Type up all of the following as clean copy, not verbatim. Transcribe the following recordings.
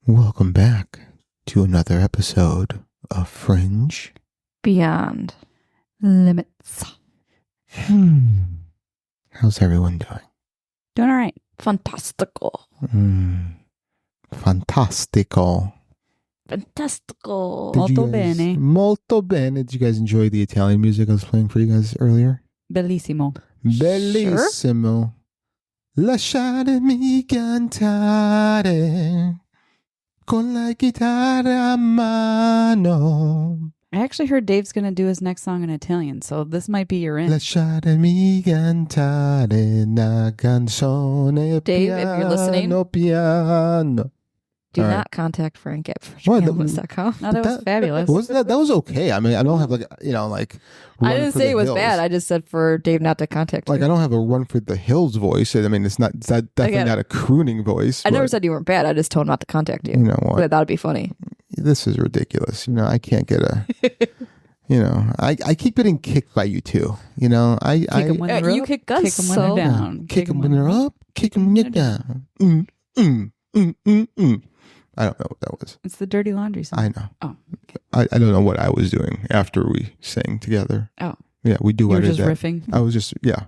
Welcome back to another episode of Fringe Beyond Limits. How's everyone doing? Doing all right. Fantastical. Fantastical. Fantastical. Molto bene. Did you guys enjoy the Italian music I was playing for you guys earlier? Bellissimo. Bellissimo. Lasciatemi cantare con la chitarra a mano. I actually heard Dave's going to do his next song in Italian, so this might be your in. Lasciatemi cantare una canzone Dave, if you're listening, piano. do All not right. contact Frank at What? fringebeyondlimits.com. No, that was fabulous. That was okay. I mean, I don't have like I run didn't for say the it was hills. bad. I just said for Dave not to contact Like you. I don't have a run for the hills voice. I mean, it's definitely Again, not a crooning voice. I never but said you weren't bad. I just told him not to contact you. You know what? But that would be funny. This is ridiculous. I can't get a. I keep getting kicked by you too. Kick 'em when they're You up, kick us kick 'em when so they're down. Kick them when they're up, kick them when you're down. I don't know what that was. It's the Dirty Laundry song. I know. Oh, okay. I don't know what I was doing after we sang together. Oh. Yeah, we do You were edit just that. riffing. I was just, yeah.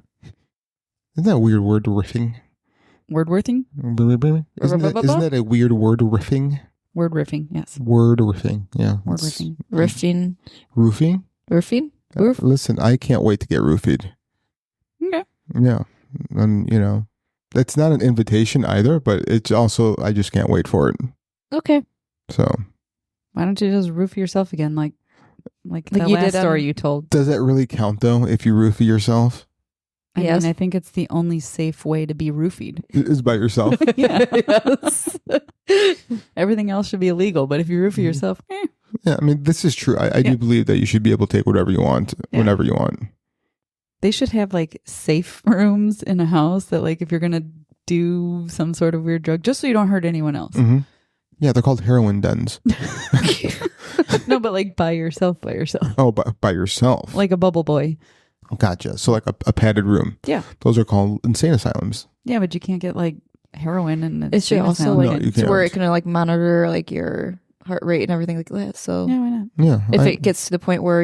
Isn't that a weird word, riffing? Word-worthing? Isn't that a weird word, riffing? Word riffing, yes. Word riffing, yeah. Word It's- riffing. Roofing. Roofing? Roofing? Roof? Listen, I can't wait to get roofied. Okay. Yeah. And, that's not an invitation either, but it's also, I just can't wait for it. Okay. So, Why don't you just roof yourself again like that you last did, story you told? does that really count though, if you roofie yourself? I Yes. mean, I think it's the only safe way to be roofied. Is by yourself? Yes. Everything else should be illegal, but if you roofie yourself, Yeah, I mean, this is true. I do believe that you should be able to take whatever you want, whenever you want. they should have like safe rooms in a house that like if you're going to do some sort of weird drug, just so you don't hurt anyone else. Mm-hmm. Yeah, they're called heroin dens. No, but like by yourself. Oh, by yourself. Like a bubble boy. Gotcha. So like a padded room. Yeah. Those are called insane asylums. Yeah, but you can't get like heroin and It should also No, you to where can't. it can monitor like your heart rate and everything like that. So Yeah, why not? Yeah. if it gets to the point where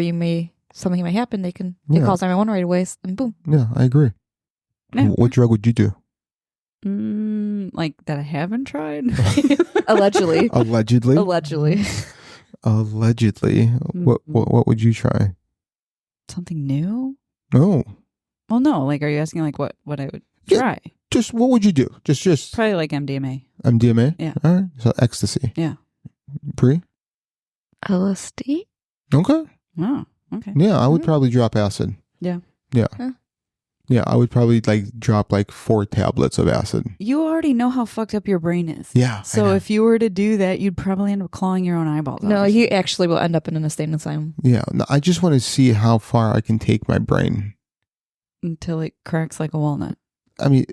something might happen, it Yeah. calls 911 right away and boom. Yeah, I agree. Yeah. What drug would you do? Like that I haven't tried. Allegedly. Allegedly. Allegedly. Allegedly. What would you try? Something new? Oh, Well, no. Like, are you asking like what I would Yeah. try? just what would you do? Just Probably like MDMA. MDMA. Yeah. All right. So ecstasy. Yeah. Pre. LSD? Okay. Oh, okay. Yeah, I would Mm. probably drop acid. Yeah. Yeah. Huh. Yeah, I would probably drop 4 tablets of acid. You already know how fucked up your brain is. Yeah. I So know. if you were to do that, you'd probably end up clawing your own eyeballs out. No, he actually will end up in an insane asylum. Yeah, no, I just want to see how far I can take my brain. Until it cracks like a walnut. I mean,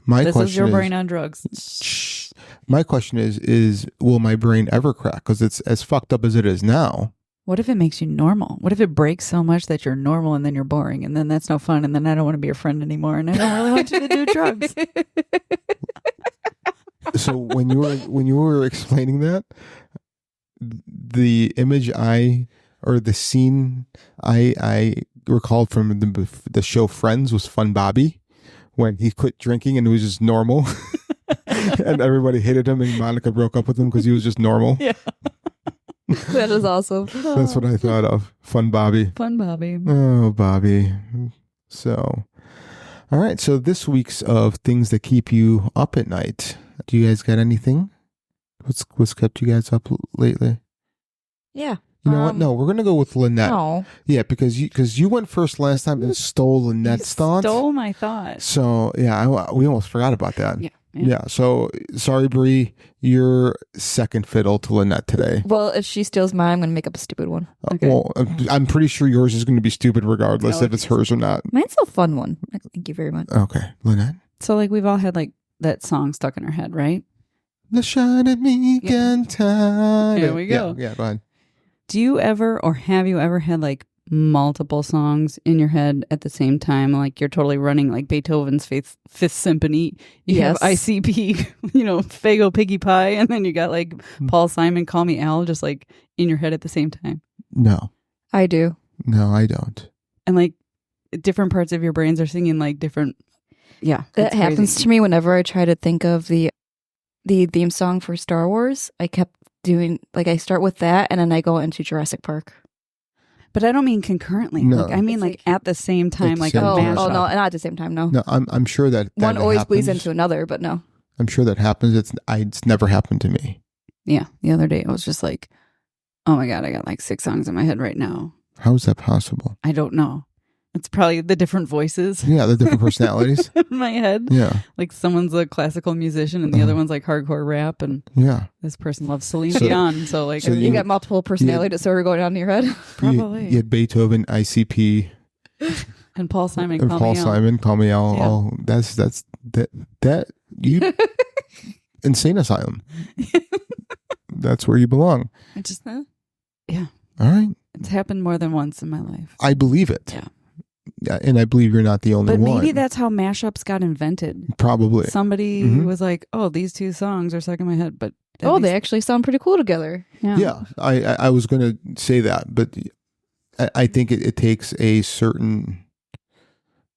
my This question is your is, brain on drugs. Shh. My question is will my brain ever crack? Because it's as fucked up as it is now. What if it makes you normal? What if it breaks so much that you're normal and then you're boring and then that's no fun and then I don't want to be your friend anymore and I don't really want you to do drugs? So when you were explaining that, the image or the scene I recalled from the show Friends was Fun Bobby, when he quit drinking and it was just normal, and everybody hated him and Monica broke up with him because he was just normal. Yeah. That is awesome. That's what I thought of. Fun Bobby. Fun Bobby. Oh, Bobby. So, all right. So this week's of things that keep you up at night. Do you guys got anything? What's kept you guys up lately? Yeah. You know what? No, we're gonna go with Lynette. No. Yeah, because you went first last time and stole Lynette's thoughts. Stole my thoughts. So yeah, we almost forgot about that. Yeah. Yeah. So sorry, Bree. You're second fiddle to Lynette today. Well, if she steals mine, I'm going to make up a stupid one. Okay. Well, I'm pretty sure yours is going to be stupid regardless No, if it's hers or not. Mine's a fun one. Thank you very much. Okay, Lynette. So like we've all had like that song stuck in our head, right? Lasciatemi Yeah. cantare. Here we go. Yeah, go ahead. Do you ever or have you ever had like multiple songs in your head at the same time, like you're totally running like Beethoven's Fifth Symphony. You have ICP, Fago Piggy Pie, and then you got like Paul Simon, Call Me Al, just like in your head at the same time. No. I do. No, I don't. And like different parts of your brains are singing like different. Yeah. That happens to me whenever I try to think of the theme song for Star Wars. I kept doing, like, I start with that and then I go into Jurassic Park. But I don't mean concurrently. No. Like, I mean like at the same time, like a same time. mashup. Oh, no, not at the same time, no. No, I'm sure that One always happens. bleeds into another, but no. I'm sure that happens. It's never happened to me. Yeah. The other day I was just like, oh my God, I got like 6 songs in my head right now. How is that possible? I don't know. It's probably the different voices Yeah, the different personalities. in my head. Yeah. Like someone's a classical musician and the other one's like hardcore rap, and Yeah. this person loves Celine Dion. So like, So you got multiple personality disorder going on in your head. probably. You had Beethoven, ICP, And Paul Simon, and Call Paul Me Out. Simon, Call Me Al. Yeah. All that you insane asylum. That's where you belong. I just, All right. it's happened more than once in my life. I believe it. Yeah. Yeah, and I believe you're not the only But one. maybe that's how mashups got invented. Probably. Somebody Mhm. was like, "Oh, these 2 songs are stuck in my head," but at Oh, least- they actually sound pretty cool together. Yeah, I was going to say that, but I think it takes a certain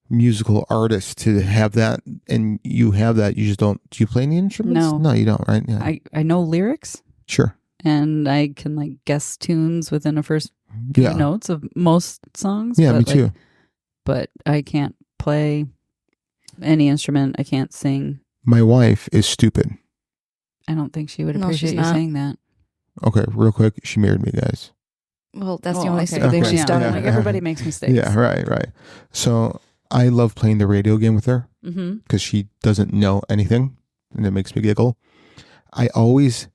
musical artist to have that, and you have that. You just don't. Do you play any instruments? No. No, you don't, right? Yeah. I know lyrics Sure. and I can like guess tunes within the first few Yeah. notes of most songs. Yeah, but, me like, too. But I can't play any instrument. I can't sing. My wife is stupid. I don't think she would No, appreciate she's you not. saying that. Okay, real quick. She married me, guys. Well, that's the Well, only okay. stupid thing Okay. she's Yeah, done. Yeah. like everybody makes mistakes. Yeah, right. So I love playing the radio game with her Mm-hmm. because she doesn't know anything, and it makes me giggle. I always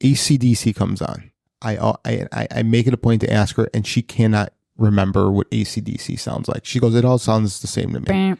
AC/DC comes on. I make it a point to ask her, and she cannot remember what AC/DC sounds like. She goes, "It all sounds the same to me."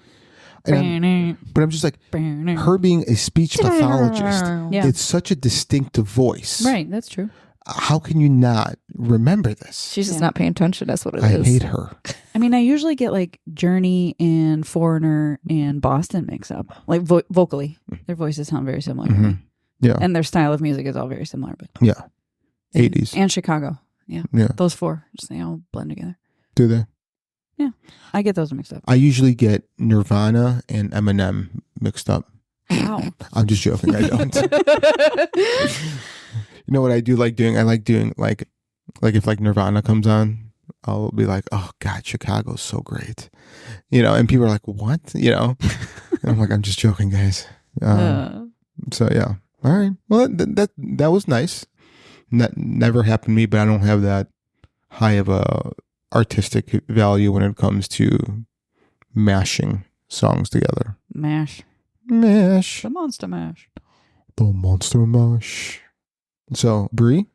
But I'm just like, her being a speech pathologist, Yeah. it's such a distinctive voice. Right, that's true. How can you not remember this? She's just Yeah. not paying attention. That's what it I is. hate her. I mean, I usually get like Journey and Foreigner and Boston mix up, like vocally. Their voices sound very similar to me. Yeah. And their style of music is all very similar. But Yeah. 80s. And Chicago. Yeah. Yeah. Those 4, just they all blend together. Do they? I get those mixed up. I usually get Nirvana and Eminem mixed up. Wow. I'm just joking. I don't. You know what I do like doing? I like doing like if like Nirvana comes on, I'll be like, "Oh God, Chicago's so great," and people are like, "What?" And I'm like, "I'm just joking, guys." So yeah, all right. Well, that was nice. That never happened to me, but I don't have that high of a artistic value when it comes to mashing songs together. Mash. Mash. The monster mash. The monster mash. So, Brie?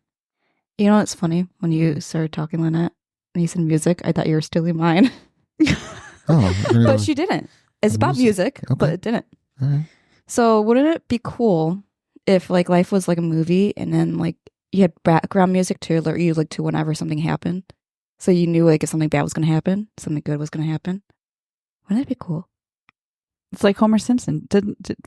You know what's funny? When you started talking, Lynette, and you said music, I thought you were stealing mine. Oh, we're gonna But go- she didn't. It's about music, Okay. but it didn't. all right. So wouldn't it be cool if like life was like a movie and then like you had background music to alert you like to whenever something happened? So you knew like if something bad was going to happen, something good was going to happen. Wouldn't that be cool? It's like Homer Simpson.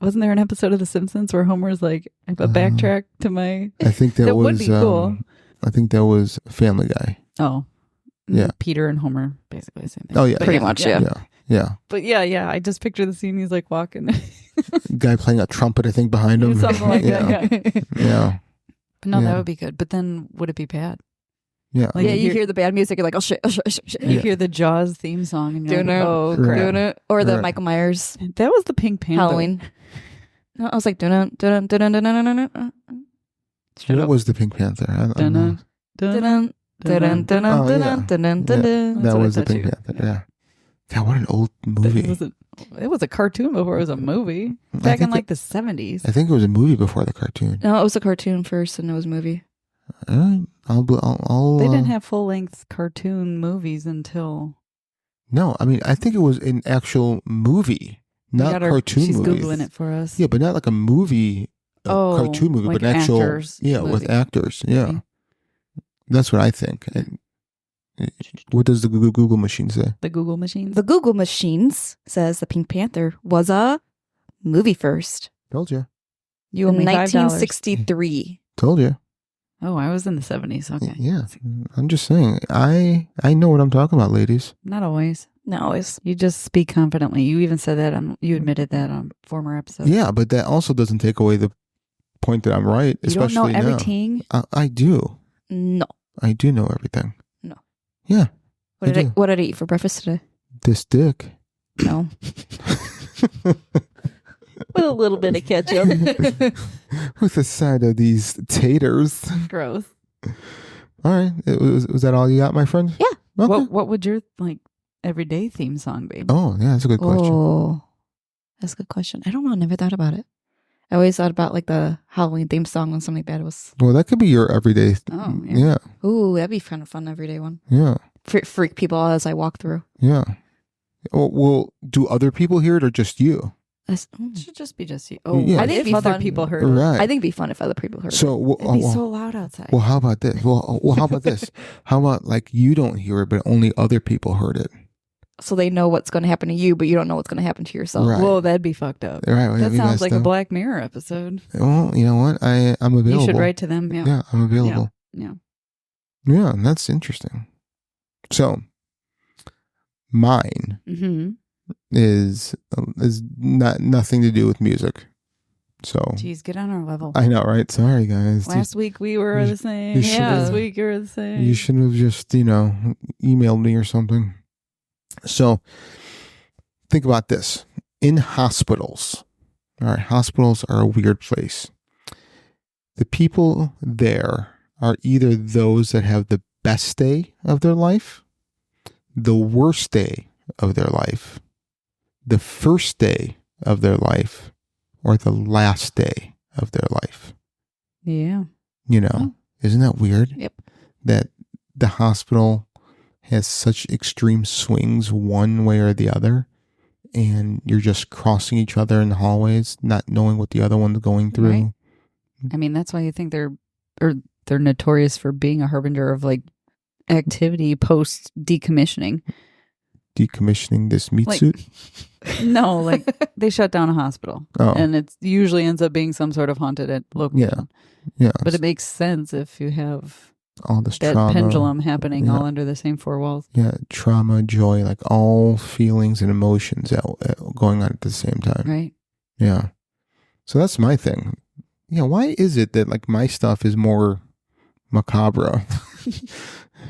Wasn't there an episode of The Simpsons where Homer's like, I have a backtrack to my... I think that, That was would be cool. I think that was Family Guy. Oh. Yeah. Peter and Homer, basically the same thing. Oh, yeah. But Pretty much, yeah. Yeah. But yeah. I just picture the scene. He's like walking. Guy playing a trumpet, I think, behind him. Something like yeah. that, yeah. Yeah. But no, Yeah. that would be good. But then would it be bad? Yeah. Like, Yeah, you hear the bad music, you're like, oh shit, oh shit, oh shit, shit. You Yeah. hear the Jaws theme song and you're Doing like, it. oh, Right. crap. Doing it. Or the Right. Michael Myers That was the Pink Panther. Halloween. No, I was like, dun dun dun dun dun dun dun dun Shut What up. was the Pink Panther? I don't know. Dun-dun, dun dun dun Oh, dun yeah. dun dun dun dun. That what I was the thought Pink too. Panther. Yeah. God, what an old movie. It was a cartoon before it was a movie. I Back in think like the 70s. I think it was a movie before the cartoon. No, it was a cartoon first and it was a movie. All right. I'll They didn't have full-length cartoon movies until... No, I mean, I think it was an actual movie, not cartoon She's movie. Googling it for us. Yeah, but not like a movie, cartoon movie, like but an actual, actors with movie. actors. Yeah, Okay. that's what I think. And, What does the Google machine say? The Google machine. The Google machines says the Pink Panther was a movie first. Told you. You owe In me $5. 1963. Told you. Oh, I was in the 70s. Okay. Yeah. I'm just saying. I know what I'm talking about, ladies. Not always. No, it's You just speak confidently. You even said that you admitted that on former episodes. Yeah, but that also doesn't take away the point that I'm right, You don't especially know now. everything. I do. no. I do know everything. No. Yeah. What do. what did I eat for breakfast today? This dick. No. With a little bit of ketchup. With a side of these taters. Gross. All right. Was that all you got, my friend? Yeah. Okay. What would your everyday theme song be? Oh, yeah, that's a good question. Oh, that's a good question. I don't know. I never thought about it. I always thought about like the Halloween theme song when something bad was. Well, that could be your everyday. Oh, yeah. Yeah. Ooh, that'd be kind of fun everyday one. Yeah. Freak people out as I walk through. Yeah. Well, do other people hear it or just you? That's, It should just be just you. Oh, Yeah. I think if other fun. people heard it. Right. I think it'd be fun if other people heard it. So, It'd be so loud outside. well, how about this? Well, how about this? How about like you don't hear it, but only other people heard it? So they know what's going to happen to you, but you don't know what's going to happen to yourself. Right. Whoa, that'd be fucked up. Right. Well, That you sounds guys like know. a Black Mirror episode. Well, you know what? I'm available. You should write to them. Yeah. Yeah, I'm available. Yeah. Yeah, and that's interesting. So, mine Mm-hmm. is nothing to do with music. So, Jeez, get on our level. I know, right? Sorry, guys. Last week we were the same. you should This have- week you were the same. You should have just, emailed me or something. So, think about this. In hospitals, all right, hospitals are a weird place. The people there are either those that have the best day of their life, the worst day of their life, the first day of their life, or the last day of their life. Yeah. Isn't that weird? Yep. That the hospital has such extreme swings one way or the other, and you're just crossing each other in the hallways, not knowing what the other one's going through. Right. I mean, that's why you think they're notorious for being a harbinger of activity post decommissioning. Decommissioning this meat suit? No, they shut down a hospital. Oh. And it usually ends up being some sort of haunted location. Yeah. But it makes sense if you have all this that trauma. pendulum happening all under the same four walls. Yeah, trauma, joy, all feelings and emotions going on at the same time. Right. Yeah. So that's my thing. Yeah, why is it that my stuff is more macabre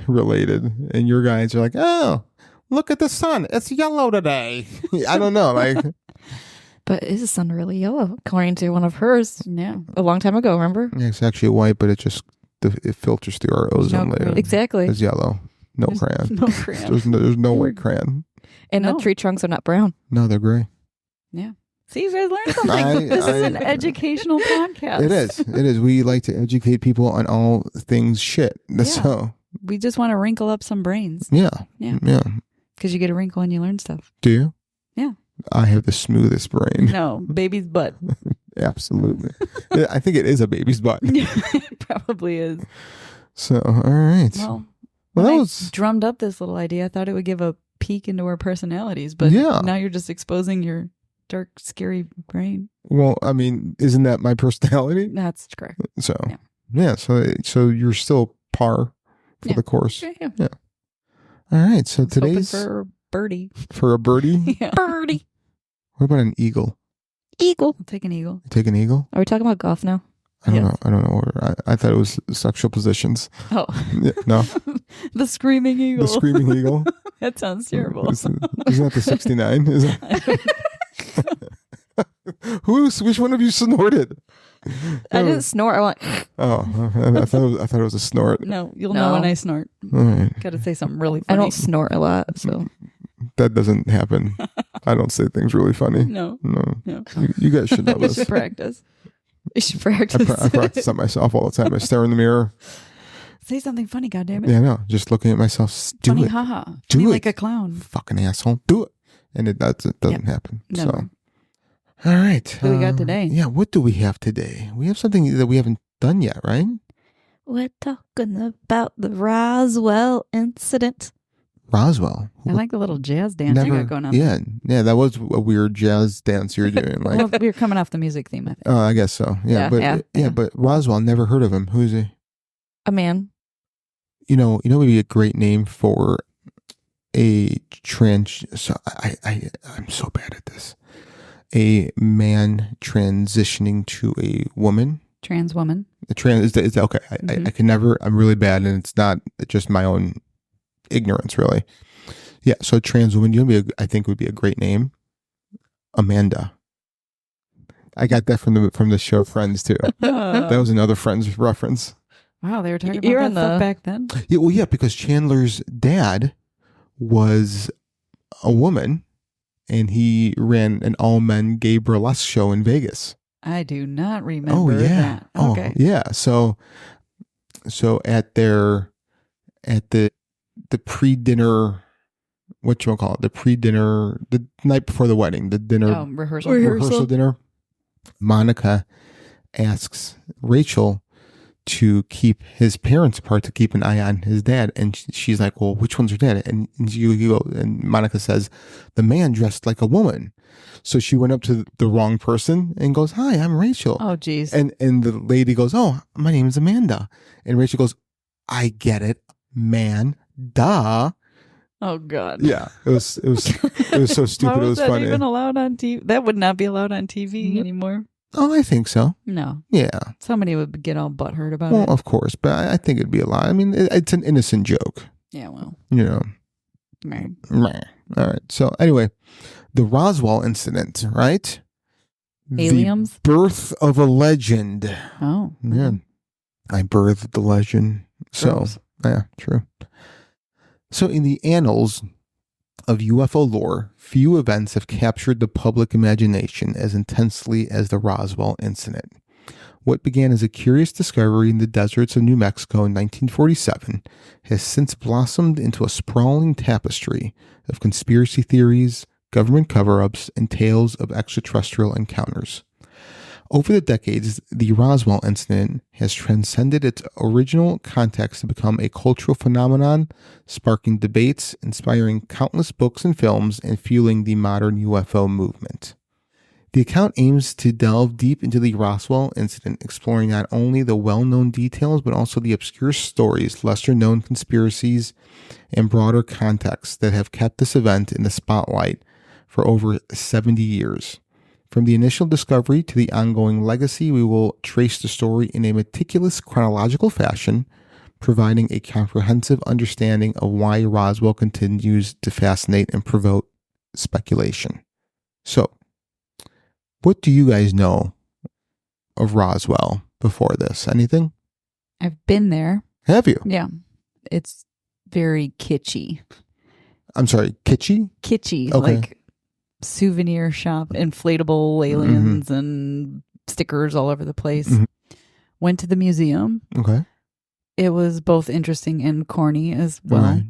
related and your guys are like, oh, look at the sun. It's yellow today. I don't know. But is the sun really yellow? According to one of hers Yeah. a long time ago, remember? Yeah, it's actually white, but it filters through our ozone layer. Exactly. It's yellow. No crayon. No crayon. There's no white crayon. And No. the tree trunks are not brown. No, they're gray. Yeah. See, you guys learned something. This is an educational podcast. It is. It is. We like to educate people on all things shit. So, We just want to wrinkle up some brains. yeah. Yeah. Yeah. Because you get a wrinkle and you learn stuff. Do you? Yeah. I have the smoothest brain. No, baby's butt. Absolutely. I think it is a baby's butt. It probably is. So, all right. Well, Well, when that I was. drummed up this little idea, I thought it would give a peek into our personalities, but Yeah. now you're just exposing your dark, scary brain. Well, I mean, isn't that my personality? That's correct. So, Yeah. yeah. So you're still par for Yeah. the course. Yeah. All right. So Hoping today's for a birdie. for a birdie. Yeah. Birdie. What about an eagle? Eagle. I'll take an eagle. You take an eagle? Are we talking about golf now? I don't Yes. know. I don't know. I thought it was sexual positions. Oh. Yeah, no, The screaming eagle. the screaming eagle. That sounds terrible. Isn't that the 69? Is it? Which one of you snorted? I didn't snort. I went. Oh, I thought it was a snort. No, you'll No. know when I snort. All right. Got to say something really I funny. don't snort a lot, so That doesn't happen. I don't say things really funny. No. No. No. You guys should know You this. should practice. you should I practice. practice on myself all the time. I stare in the mirror. Say something funny, goddammit. Yeah, no, just looking at myself. Do Funny, it. haha. Do Funny it. like a clown. Fucking asshole. Do it. And it doesn't happen. Never. So, all right. What do we got today? Yeah, what do we have today? We have something that we haven't done yet, right? We're talking about the Roswell incident. Roswell. I like the little jazz dance you got going on. Yeah, that was a weird jazz dance you were doing. Like, Well, we were coming off the music theme, I think. oh, I guess so. But Roswell, never heard of him. Who's he? A man. You know, would be a great name for a trans. So I'm so bad at this. A man transitioning to a woman. Trans woman. Is that okay? I can never. I'm really bad, and it's not just my own ignorance, really. Yeah. So trans woman, I think would be a great name. Amanda. I got that from the show Friends too. That was another Friends reference. Wow, they were talking about that stuff back then. Yeah, well, yeah, because Chandler's dad was a woman, and he ran an all-men gay burlesque show in Vegas. I do not remember that. Okay. Oh, yeah. So at the pre-dinner, the night before the wedding, the dinner rehearsal dinner, Monica asks Rachel to keep his parents apart, to keep an eye on his dad, and she's like, "Well, which one's your dad?" And and Monica says, "The man dressed like a woman." So she went up to the wrong person and goes, "Hi, I'm Rachel." Oh, geez. And the lady goes, "Oh, my name is Amanda." And Rachel goes, "I get it, man, duh." Oh, God. Yeah, it was so stupid. How it was that funny. Even allowed on TV? That would not be allowed on TV anymore. Oh, I think so. No. Yeah. Somebody would get all butthurt about Well, it. of course, but I think it'd be a lot. I mean, it's an innocent joke. Yeah, well. You know. Right. All right. So anyway, the Roswell incident, right? Aliens? The birth of a legend. Oh. Yeah. I birthed the legend. So, Gross. yeah, true. So in the annals of UFO lore, few events have captured the public imagination as intensely as the Roswell incident. What began as a curious discovery in the deserts of New Mexico in 1947 has since blossomed into a sprawling tapestry of conspiracy theories, government cover-ups, and tales of extraterrestrial encounters. Over the decades, the Roswell incident has transcended its original context to become a cultural phenomenon, sparking debates, inspiring countless books and films, and fueling the modern UFO movement. The account aims to delve deep into the Roswell incident, exploring not only the well-known details, but also the obscure stories, lesser-known conspiracies, and broader contexts that have kept this event in the spotlight for over 70 years. From the initial discovery to the ongoing legacy, we will trace the story in a meticulous chronological fashion, providing a comprehensive understanding of why Roswell continues to fascinate and provoke speculation. So, what do you guys know of Roswell before this? Anything? I've been there. Have you? Yeah. It's very kitschy. I'm sorry, kitschy? Kitschy. Okay. Like souvenir shop, inflatable aliens and stickers all over the place. Went to the museum. Okay. It was both interesting and corny as well. Right.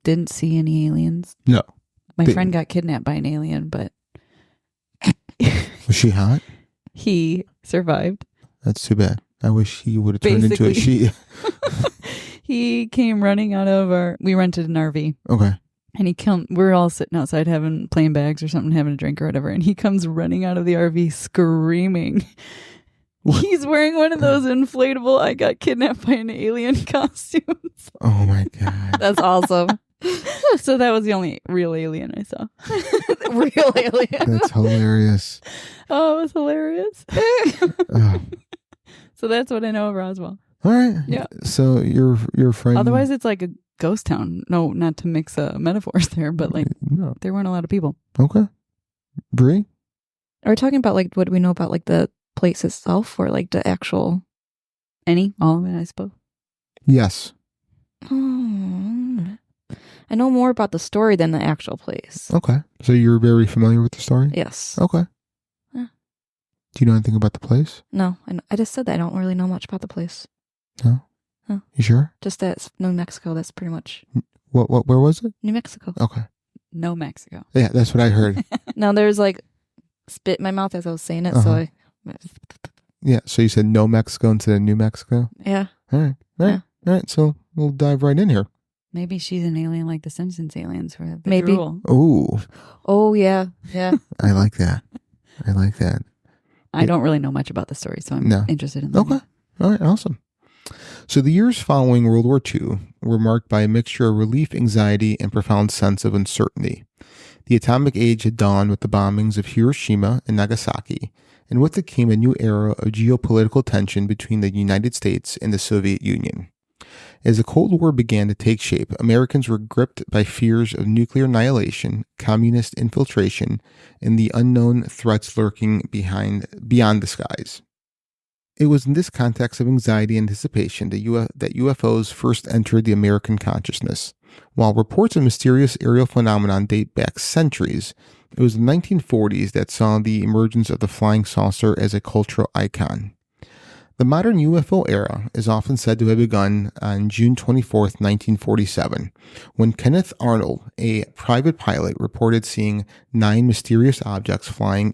Didn't see any aliens. No. My friend got kidnapped by an alien, but Was she hot? he survived. That's too bad. I wish he would have turned into a she. He came running out of we rented an RV. Okay. And we're all sitting outside playing bags or something, having a drink or whatever. And he comes running out of the RV screaming. What? He's wearing one of those inflatable, I got kidnapped by an alien costumes. Oh my God. That's awesome. So that was the only real alien I saw. Real alien. That's hilarious. Oh, it was hilarious. Oh. So that's what I know of Roswell. All right. Yeah. So your friend. Otherwise, it's like a ghost town. No, not to mix metaphors there, but like No. there weren't a lot of people. Okay. Bree? Are we talking about like what we know about like the place itself or like the actual? All of it, I suppose. Yes. I know more about the story than the actual place. Okay. So you're very familiar with the story? Yes. Okay. Yeah. Do you know anything about the place? No, I just said that I don't really know much about the place. No? No. You sure? Just that it's New Mexico. That's pretty much Where was it? New Mexico. Okay. No Mexico. Yeah, that's what I heard. No, there's like spit in my mouth as I was saying it. So Yeah, so you said no Mexico instead of New Mexico? yeah. All right. So we'll dive right in here. Maybe she's an alien like the Simpsons aliens for the Maybe. drool. Ooh. Oh, yeah. Yeah. I like that. I don't really know much about the story, so I'm interested in that. Okay. All right. Awesome. So the years following World War II were marked by a mixture of relief, anxiety, and profound sense of uncertainty. The atomic age had dawned with the bombings of Hiroshima and Nagasaki, and with it came a new era of geopolitical tension between the United States and the Soviet Union. As the Cold War began to take shape, Americans were gripped by fears of nuclear annihilation, communist infiltration, and the unknown threats lurking beyond the skies. It was in this context of anxiety and anticipation that UFOs first entered the American consciousness. While reports of mysterious aerial phenomenon date back centuries, it was the 1940s that saw the emergence of the flying saucer as a cultural icon. The modern UFO era is often said to have begun on June 24, 1947, when Kenneth Arnold, a private pilot, reported seeing 9 mysterious objects flying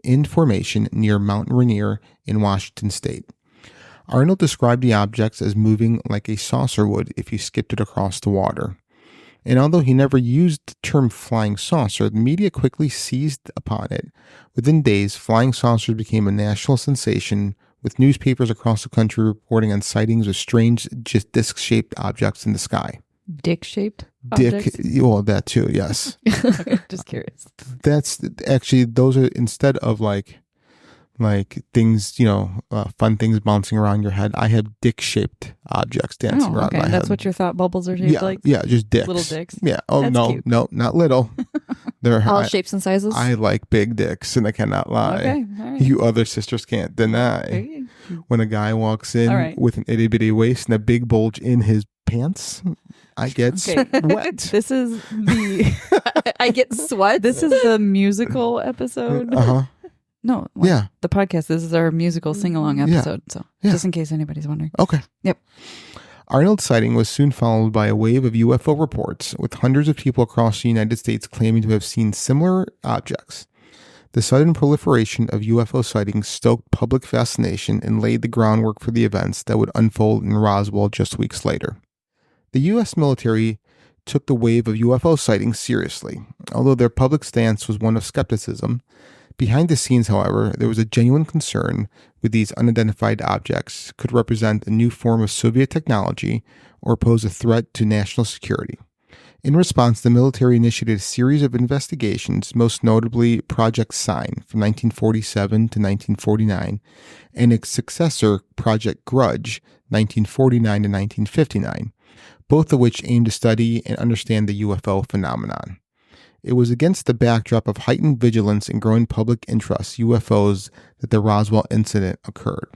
in formation near Mount Rainier in Washington state. Arnold described the objects as moving like a saucer would if you skipped it across the water. And although he never used the term flying saucer, the media quickly seized upon it. Within days, flying saucers became a national sensation, with newspapers across the country reporting on sightings of strange, just disc-shaped objects in the sky. Dick-shaped objects? Well, that too, yes. Okay, just curious. That's actually, those are, instead of like things, fun things bouncing around your head, I have dick-shaped objects dancing around my head. That's what your thought bubbles are shaped like? Yeah, just dicks. Little dicks? Yeah. Oh, That's cute. No, not little. They're All shapes and sizes? I like big dicks, and I cannot lie. Okay, all right. You other sisters can't deny. When a guy walks in with an itty-bitty waist and a big bulge in his pants, I get wet. This is the... I get sweat. This is the musical episode. Uh-huh. No, the podcast. This is our musical sing-along episode. So just in case anybody's wondering. Okay. Yep. Arnold's sighting was soon followed by a wave of UFO reports, with hundreds of people across the United States claiming to have seen similar objects. The sudden proliferation of UFO sightings stoked public fascination and laid the groundwork for the events that would unfold in Roswell just weeks later. The U.S. military took the wave of UFO sightings seriously, although their public stance was one of skepticism. Behind the scenes, however, there was a genuine concern with these unidentified objects could represent a new form of Soviet technology or pose a threat to national security. In response, the military initiated a series of investigations, most notably Project Sign from 1947 to 1949, and its successor, Project Grudge, 1949 to 1959, both of which aimed to study and understand the UFO phenomenon. It was against the backdrop of heightened vigilance and growing public interest in UFOs that the Roswell incident occurred.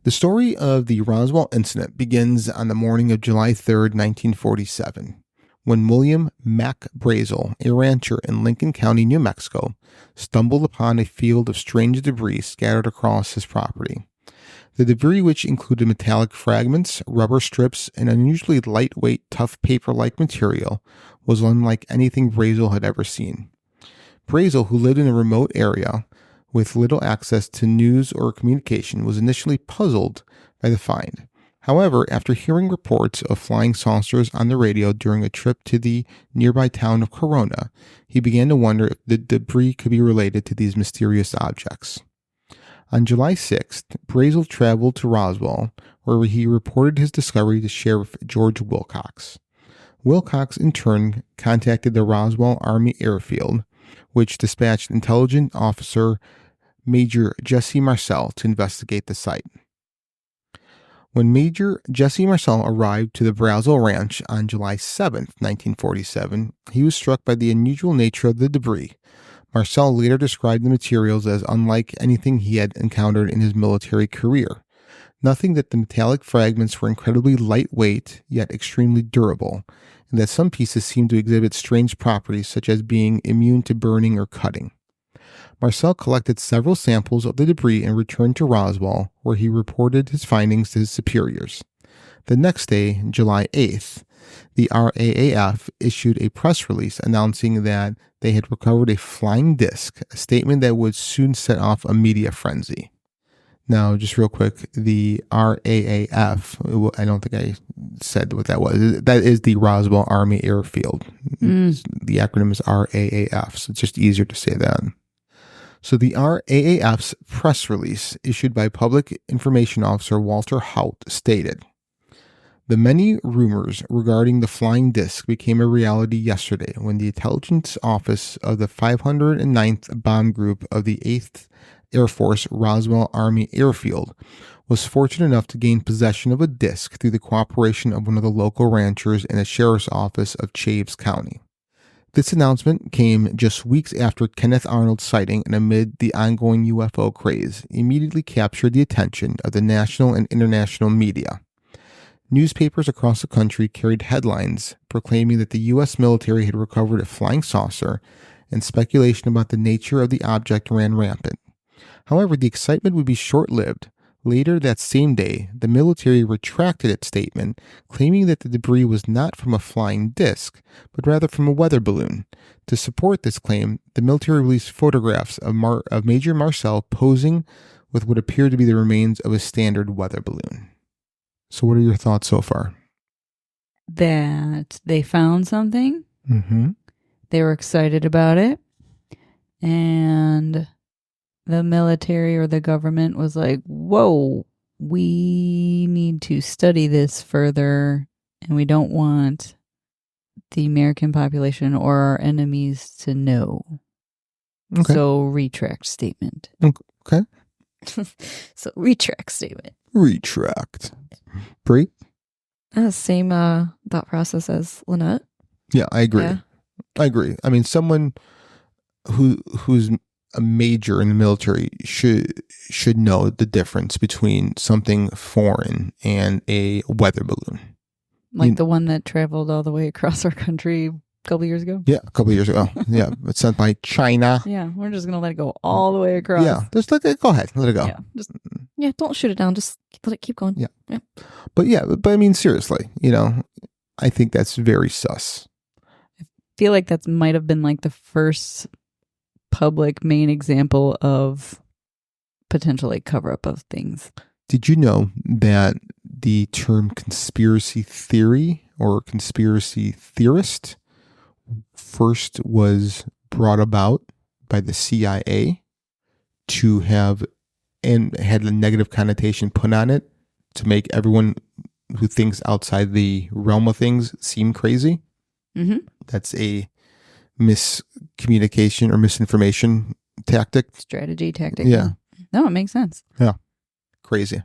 The story of the Roswell incident begins on the morning of July 3rd, 1947, when William Mack Brazel, a rancher in Lincoln County, New Mexico, stumbled upon a field of strange debris scattered across his property. The debris, which included metallic fragments, rubber strips, and unusually lightweight, tough paper-like material, was unlike anything Brazel had ever seen. Brazel, who lived in a remote area with little access to news or communication, was initially puzzled by the find. However, after hearing reports of flying saucers on the radio during a trip to the nearby town of Corona, he began to wonder if the debris could be related to these mysterious objects. On July 6th, Brazel traveled to Roswell, where he reported his discovery to Sheriff George Wilcox. Wilcox, in turn, contacted the Roswell Army Airfield, which dispatched intelligence officer Major Jesse Marcel to investigate the site. When Major Jesse Marcel arrived to the Brazel Ranch on July 7th, 1947, he was struck by the unusual nature of the debris. Marcel later described the materials as unlike anything he had encountered in his military career. Nothing that the metallic fragments were incredibly lightweight, yet extremely durable, and that some pieces seemed to exhibit strange properties such as being immune to burning or cutting. Marcel collected several samples of the debris and returned to Roswell, where he reported his findings to his superiors. The next day, July 8th, the RAAF issued a press release announcing that they had recovered a flying disc, a statement that would soon set off a media frenzy. Now, just real quick, the RAAF, I don't think I said what that was. That is the Roswell Army Airfield. The acronym is RAAF, so it's just easier to say that. So the RAAF's press release issued by Public Information Officer Walter Haut stated, "The many rumors regarding the flying disc became a reality yesterday when the intelligence office of the 509th Bomb Group of the 8th Air Force Roswell Army Airfield was fortunate enough to gain possession of a disc through the cooperation of one of the local ranchers in the sheriff's office of Chaves County. This announcement came just weeks after Kenneth Arnold's sighting, and amid the ongoing UFO craze, immediately captured the attention of the national and international media. Newspapers across the country carried headlines proclaiming that the U.S. military had recovered a flying saucer, and speculation about the nature of the object ran rampant. However, the excitement would be short-lived. Later that same day, the military retracted its statement, claiming that the debris was not from a flying disc, but rather from a weather balloon. To support this claim, the military released photographs of Major Marcel posing with what appeared to be the remains of a standard weather balloon. So what are your thoughts so far? That they found something. Mm-hmm. They were excited about it. And the military or the government was like, whoa, we need to study this further, and we don't want the American population or our enemies to know. Okay. So, retract statement. Okay. So retract statement. Retract. Brie? Same thought process as Lynette. Yeah, I agree. Yeah. I agree. I mean, someone who's a major in the military should know the difference between something foreign and a weather balloon. Like the one that traveled all the way across our country a couple years ago? Yeah, a couple of years ago. Yeah, it's sent by China. Yeah, we're just going to let it go all the way across. Yeah, just let it go ahead. Let it go. Yeah, don't shoot it down. Just let it keep going. Yeah. But I mean, seriously, I think that's very sus. I feel like that might have been like the first public main example of potential like cover up of things. Did you know that the term conspiracy theory or conspiracy theorist first was brought about by the CIA to have and had a negative connotation put on it to make everyone who thinks outside the realm of things seem crazy? Mm-hmm. That's a miscommunication or misinformation tactic. Strategy tactic. Yeah. No, it makes sense. Yeah. Crazy.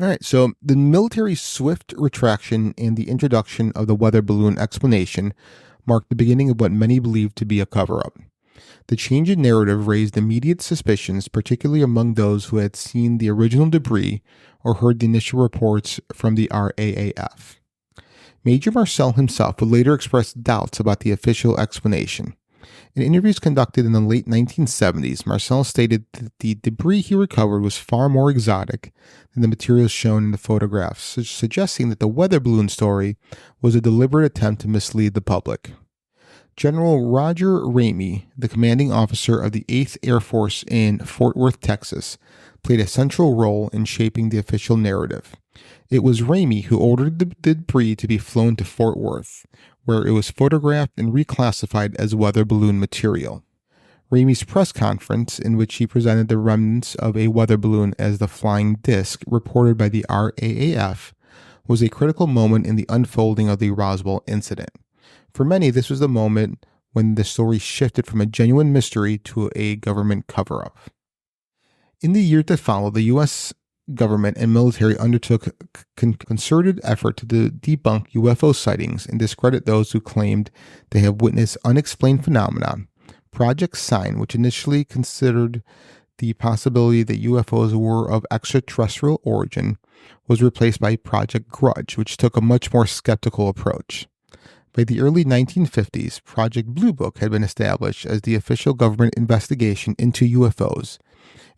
All right. So the military's swift retraction and the introduction of the weather balloon explanation marked the beginning of what many believed to be a cover-up. The change in narrative raised immediate suspicions, particularly among those who had seen the original debris or heard the initial reports from the RAAF. Major Marcel himself would later express doubts about the official explanation. In interviews conducted in the late 1970s, Marcel stated that the debris he recovered was far more exotic than the materials shown in the photographs, suggesting that the weather balloon story was a deliberate attempt to mislead the public. General Roger Ramey, the commanding officer of the 8th Air Force in Fort Worth, Texas, played a central role in shaping the official narrative. It was Ramey who ordered the debris to be flown to Fort Worth, where it was photographed and reclassified as weather balloon material. Ramey's press conference, in which he presented the remnants of a weather balloon as the flying disc reported by the RAAF, was a critical moment in the unfolding of the Roswell incident. For many, this was the moment when the story shifted from a genuine mystery to a government cover-up. In the years that followed, the U.S. government and military undertook concerted effort to debunk UFO sightings and discredit those who claimed they have witnessed unexplained phenomena. Project Sign, which initially considered the possibility that UFOs were of extraterrestrial origin, was replaced by Project Grudge, which took a much more skeptical approach. By the early 1950s, Project Blue Book had been established as the official government investigation into UFOs,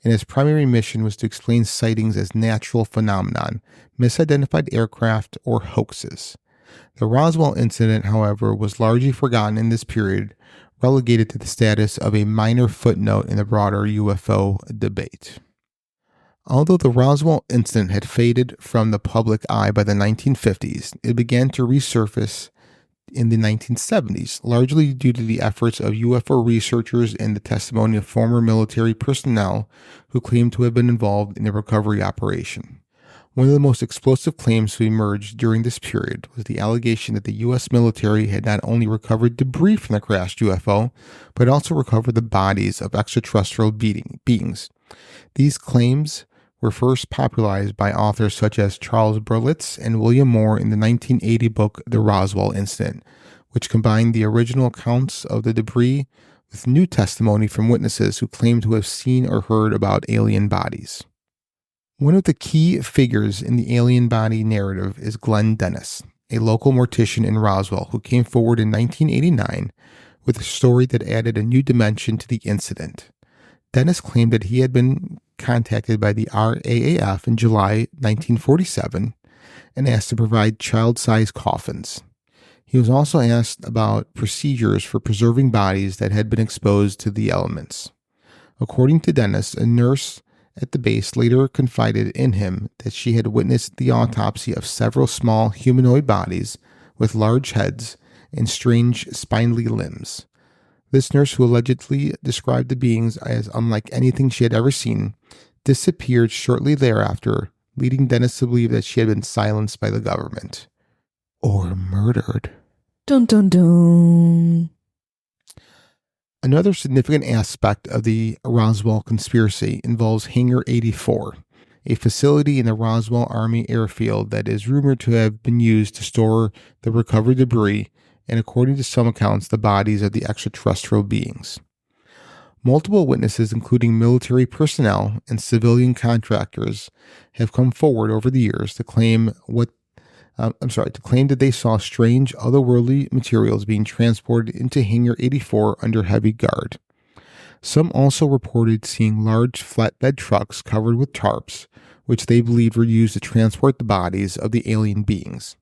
and its primary mission was to explain sightings as natural phenomenon, misidentified aircraft, or hoaxes. The Roswell incident, however, was largely forgotten in this period, relegated to the status of a minor footnote in the broader UFO debate. Although the Roswell incident had faded from the public eye by the 1950s, it began to resurface in the 1970s, largely due to the efforts of UFO researchers and the testimony of former military personnel who claimed to have been involved in the recovery operation. One of the most explosive claims to emerge during this period was the allegation that the U.S. military had not only recovered debris from the crashed UFO, but also recovered the bodies of extraterrestrial beings. These claims were first popularized by authors such as Charles Berlitz and William Moore in the 1980 book The Roswell Incident, which combined the original accounts of the debris with new testimony from witnesses who claimed to have seen or heard about alien bodies. One of the key figures in the alien body narrative is Glenn Dennis, a local mortician in Roswell who came forward in 1989 with a story that added a new dimension to the incident. Dennis claimed that he had been contacted by the RAAF in July 1947 and asked to provide child-sized coffins. He was also asked about procedures for preserving bodies that had been exposed to the elements. According to Dennis, a nurse at the base later confided in him that she had witnessed the autopsy of several small humanoid bodies with large heads and strange spindly limbs. This nurse, who allegedly described the beings as unlike anything she had ever seen, disappeared shortly thereafter, leading Dennis to believe that she had been silenced by the government. Or murdered. Dun dun dun. Another significant aspect of the Roswell conspiracy involves Hangar 84, a facility in the Roswell Army airfield that is rumored to have been used to store the recovered debris and, according to some accounts, the bodies of the extraterrestrial beings. Multiple witnesses, including military personnel and civilian contractors, have come forward over the years to claim that they saw strange, otherworldly materials being transported into Hangar 84 under heavy guard. Some also reported seeing large flatbed trucks covered with tarps, which they believed were used to transport the bodies of the alien beings.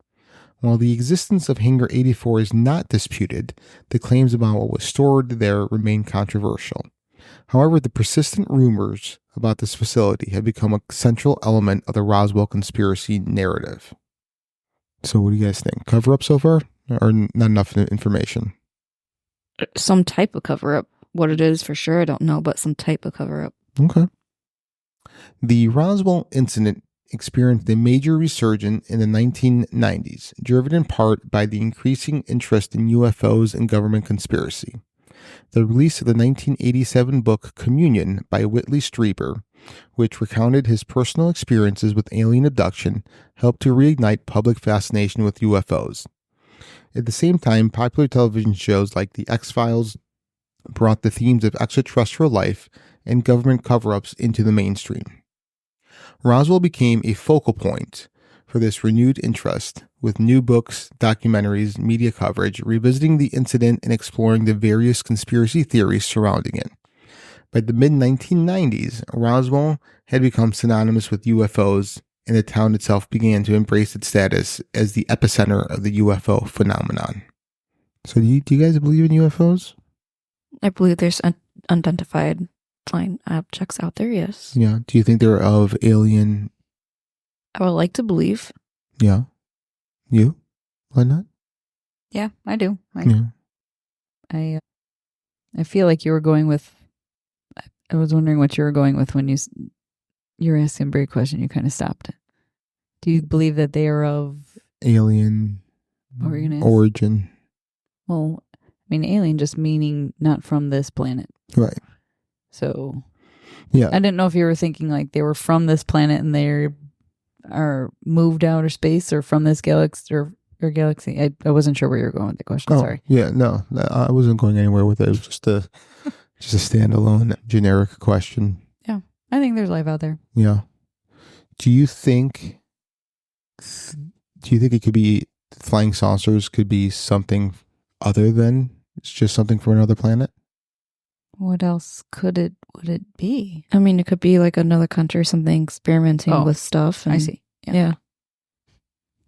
While the existence of Hangar 84 is not disputed, the claims about what was stored there remain controversial. However, the persistent rumors about this facility have become a central element of the Roswell conspiracy narrative. So what do you guys think? Cover up so far? Or not enough information? Some type of cover-up. What it is for sure, I don't know, but some type of cover-up. Okay. The Roswell incident experienced a major resurgence in the 1990s, driven in part by the increasing interest in UFOs and government conspiracy. The release of the 1987 book Communion by Whitley Strieber, which recounted his personal experiences with alien abduction, helped to reignite public fascination with UFOs. At the same time, popular television shows like The X-Files brought the themes of extraterrestrial life and government cover-ups into the mainstream. Roswell became a focal point for this renewed interest, with new books, documentaries, media coverage, revisiting the incident and exploring the various conspiracy theories surrounding it. By the mid-1990s, Roswell had become synonymous with UFOs, and the town itself began to embrace its status as the epicenter of the UFO phenomenon. So do you guys believe in UFOs? I believe there's unidentified flying objects out there, yes. Yeah. Do you think they're of alien? I would like to believe. Yeah. You? Why not? Yeah, I do. Yeah. I feel like you were going with. I was wondering what you were going with when you were asking a great question. You kind of stopped. Do you believe that they are of alien origin? Well, I mean, alien just meaning not from this planet, right? So, yeah, I didn't know if you were thinking like they were from this planet and they are moved outer space, or from this galaxy or galaxy. I wasn't sure where you were going with the question. Sorry. Yeah, no, I wasn't going anywhere with it. It was just a standalone generic question. Yeah, I think there's life out there. Yeah. Do you think it could be flying saucers? Could be something other than it's just something from another planet? What else would it be? I mean, it could be like another country or something experimenting with stuff. I see. Yeah.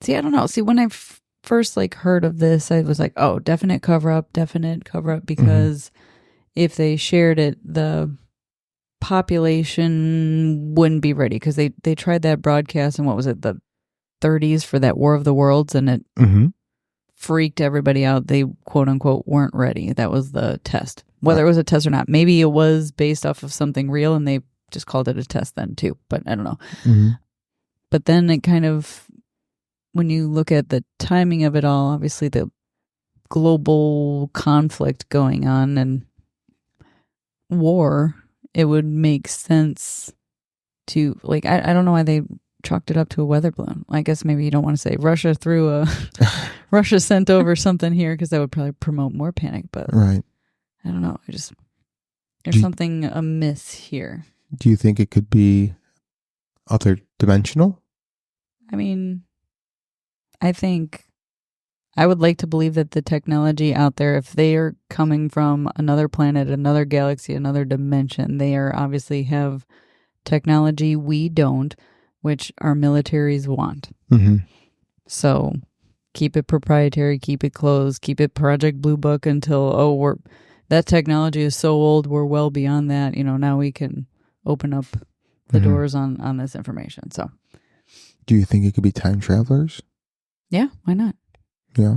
See, I don't know. See, when I first heard of this, I was like, oh, definite cover up, because if they shared it, the population wouldn't be ready because they tried that broadcast in, what was it, the 30s for that War of the Worlds, and it freaked everybody out. They, quote unquote, weren't ready. That was the test. Whether it was a test or not. Maybe it was based off of something real and they just called it a test then too, but I don't know. But then it kind of, when you look at the timing of it all, obviously the global conflict going on and war, it would make sense to, like, I don't know why they chalked it up to a weather balloon. I guess maybe you don't want to say Russia threw a Russia sent over something here, because that would probably promote more panic, but right. I don't know. There's something amiss here. Do you think it could be other dimensional? I mean, I think I would like to believe that the technology out there, if they are coming from another planet, another galaxy, another dimension, they are obviously have technology we don't, which our militaries want. So keep it proprietary, keep it closed, keep it Project Blue Book until, that technology is so old, we're well beyond that. Now we can open up the doors on this information. So, do you think it could be time travelers? Yeah, why not? Yeah.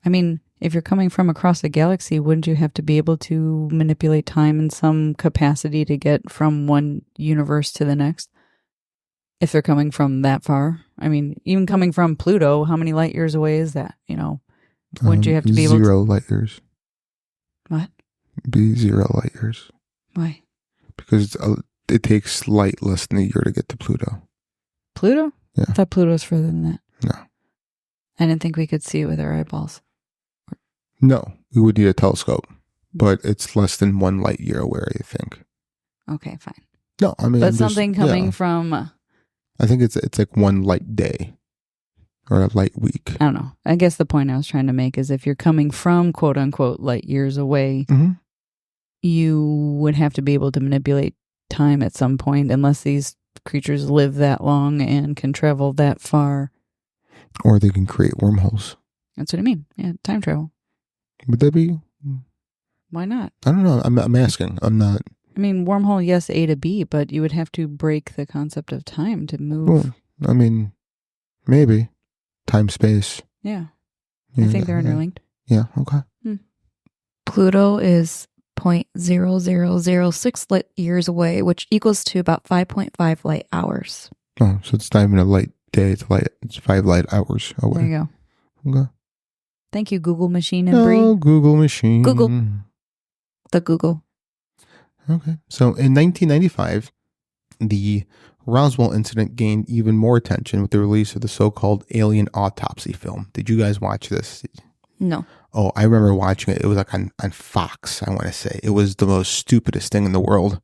I mean, if you're coming from across the galaxy, wouldn't you have to be able to manipulate time in some capacity to get from one universe to the next? If they're coming from that far. I mean, even coming from Pluto, how many light years away is that? Wouldn't you have to be able to... 0 light years. What? Be 0 light years. Why? Because it takes light less than a year to get to Pluto. Pluto? Yeah. I thought Pluto was further than that. No. I didn't think we could see it with our eyeballs. No, we would need a telescope, but it's less than 1 light year away, I think. Okay, fine. No, I mean, but something coming from... I think it's like 1 light day or a light week. I don't know. I guess the point I was trying to make is if you're coming from quote unquote light years away, you would have to be able to manipulate time at some point, unless these creatures live that long and can travel that far. Or they can create wormholes. That's what I mean. Yeah, time travel. Would that be? Why not? I don't know. I'm asking. I'm not. I mean, wormhole, yes, A to B, but you would have to break the concept of time to move. Well, I mean, maybe. Time, space. Yeah. I think they're interlinked. Yeah, okay. Pluto is 0.0006 light years away, which equals to about 5.5 light hours. Oh, so it's not even a light day. It's 5 light hours away. There you go. Okay. Thank you, Google machine and Bree. Oh, Google machine. Google. The Google. Okay. So in 1995, the Roswell incident gained even more attention with the release of the so-called alien autopsy film. Did you guys watch this? No. Oh, I remember watching it. It was like on Fox, I want to say. It was the most stupidest thing in the world.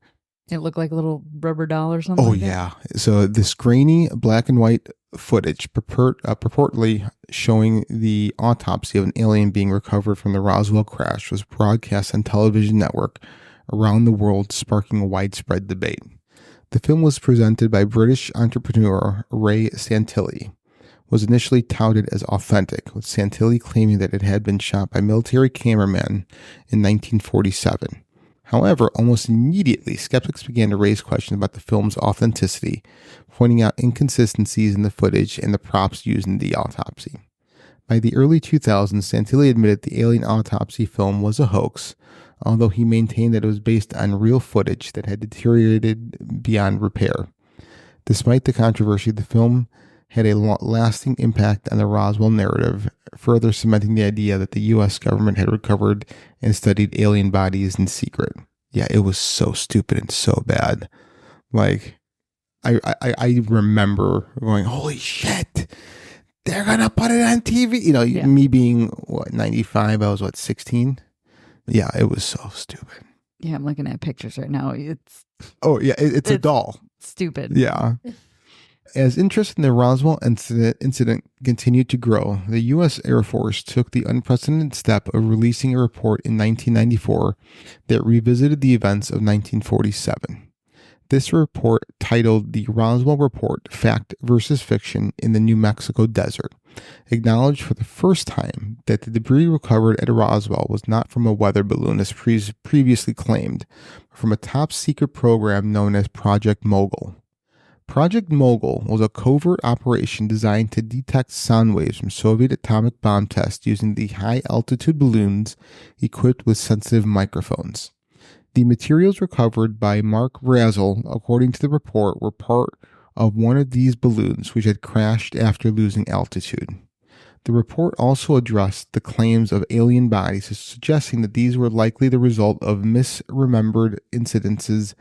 It looked like a little rubber doll or something. Oh, like yeah. So this grainy black and white footage purportedly showing the autopsy of an alien being recovered from the Roswell crash was broadcast on television network around the world, sparking a widespread debate. The film was presented by British entrepreneur Ray Santilli, was initially touted as authentic, with Santilli claiming that it had been shot by military cameramen in 1947. However, almost immediately, skeptics began to raise questions about the film's authenticity, pointing out inconsistencies in the footage and the props used in the autopsy. By the early 2000s, Santilli admitted the alien autopsy film was a hoax, although he maintained that it was based on real footage that had deteriorated beyond repair. Despite the controversy, the film had a lasting impact on the Roswell narrative, further cementing the idea that the U.S. government had recovered and studied alien bodies in secret. Yeah, it was so stupid and so bad. Like, I remember going, holy shit, they're going to put it on TV. Me being, 95, I was, 16? Yeah, it was so stupid. Yeah, I'm looking at pictures right now. It's a doll. Stupid. Yeah. As interest in the Roswell incident continued to grow, the U.S. Air Force took the unprecedented step of releasing a report in 1994 that revisited the events of 1947. This report, titled The Roswell Report, Fact versus Fiction in the New Mexico Desert, acknowledged for the first time that the debris recovered at Roswell was not from a weather balloon as previously claimed, but from a top-secret program known as Project Mogul. Project Mogul was a covert operation designed to detect sound waves from Soviet atomic bomb tests using the high-altitude balloons equipped with sensitive microphones. The materials recovered by Mark Razel, according to the report, were part of one of these balloons which had crashed after losing altitude. The report also addressed the claims of alien bodies, suggesting that these were likely the result of misremembered incidences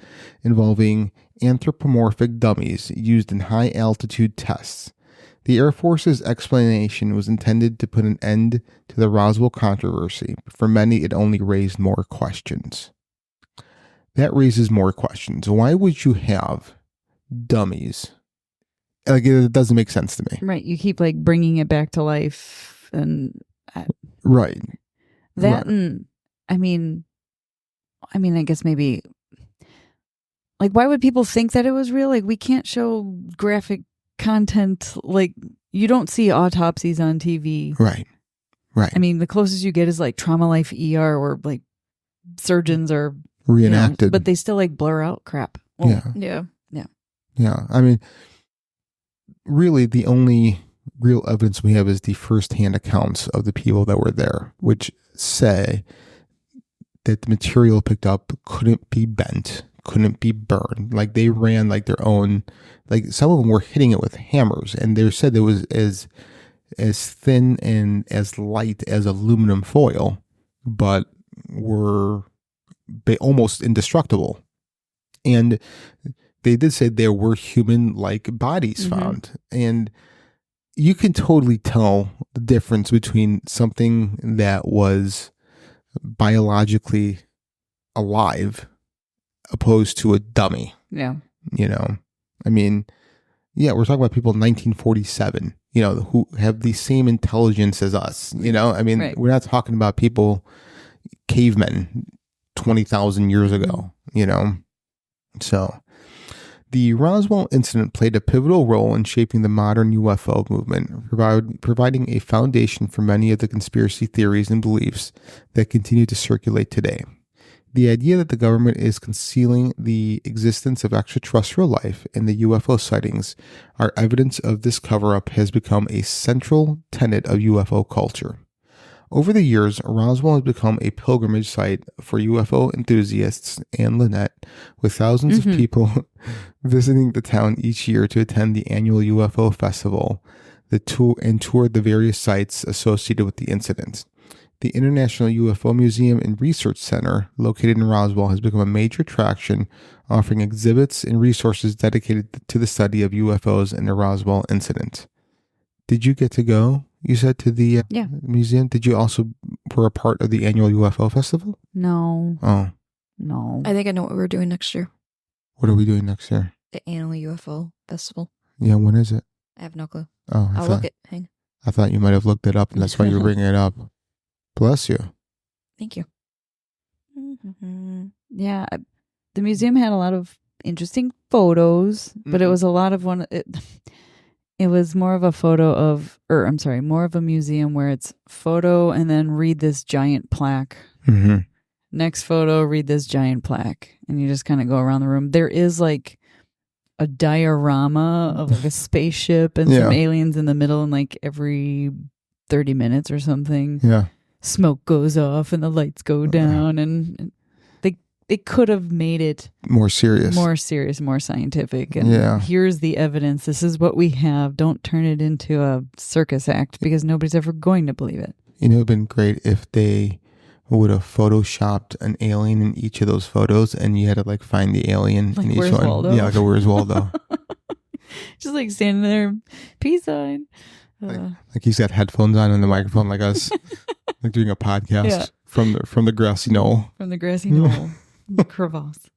involving anthropomorphic dummies used in high-altitude tests. The Air Force's explanation was intended to put an end to the Roswell controversy, but for many it only raised more questions. That raises more questions. Why would you have dummies? Like, it doesn't make sense to me. Right. You keep like bringing it back to life and right. That Right. And I mean, I guess maybe like, why would people think that it was real? Like, we can't show graphic content. Like, you don't see autopsies on TV. Right. Right. I mean, the closest you get is like Trauma Life ER, or like surgeons are reenacted, but they still like blur out crap. Yeah. Yeah. I mean, really, the only real evidence we have is the first-hand accounts of the people that were there, which say that the material picked up couldn't be bent, couldn't be burned. Like, they ran like their own, like some of them were hitting it with hammers, and they said it was as thin and as light as aluminum foil, but were almost indestructible. And they did say there were human-like bodies found. And you can totally tell the difference between something that was biologically alive opposed to a dummy. Yeah. You know, I mean, yeah, we're talking about people in 1947, you know, who have the same intelligence as us. You know, I mean, We're not talking about people, cavemen 20,000 years ago, you know. So the Roswell incident played a pivotal role in shaping the modern UFO movement, providing a foundation for many of the conspiracy theories and beliefs that continue to circulate today. The idea that the government is concealing the existence of extraterrestrial life and the UFO sightings are evidence of this cover-up has become a central tenet of UFO culture. Over the years, Roswell has become a pilgrimage site for UFO enthusiasts and Lynette, with thousands of people visiting the town each year to attend the annual UFO festival, tour the various sites associated with the incident. The International UFO Museum and Research Center, located in Roswell, has become a major attraction, offering exhibits and resources dedicated to the study of UFOs and the Roswell incident. Did you get to go? You said to the museum. Did you also were a part of the annual UFO festival? No. Oh. No. I think I know what we're doing next year. What are we doing next year? The annual UFO festival. Yeah, when is it? I have no clue. Oh, I'll look it. Hang. I thought you might have looked it up, and that's why you're bringing it up. Bless you. Thank you. Yeah, the museum had a lot of interesting photos, but it was a lot of it was more of a more of a museum where it's photo and then read this giant plaque. Next photo, read this giant plaque. And you just kind of go around the room. There is like a diorama of like a spaceship and some aliens in the middle, and like every 30 minutes or something. Yeah. Smoke goes off and the lights go down, and they could have made it more serious, more scientific. And here's the evidence. This is what we have. Don't turn it into a circus act, because nobody's ever going to believe it. You know, it would have been great if they would have photoshopped an alien in each of those photos, and you had to like find the alien like in each Where's one. Waldo? Yeah, like a Where's Waldo. Just like standing there, peace sign. Like he's got headphones on the microphone, like us, like doing a podcast from the grassy knoll. From the grassy knoll, crevasse.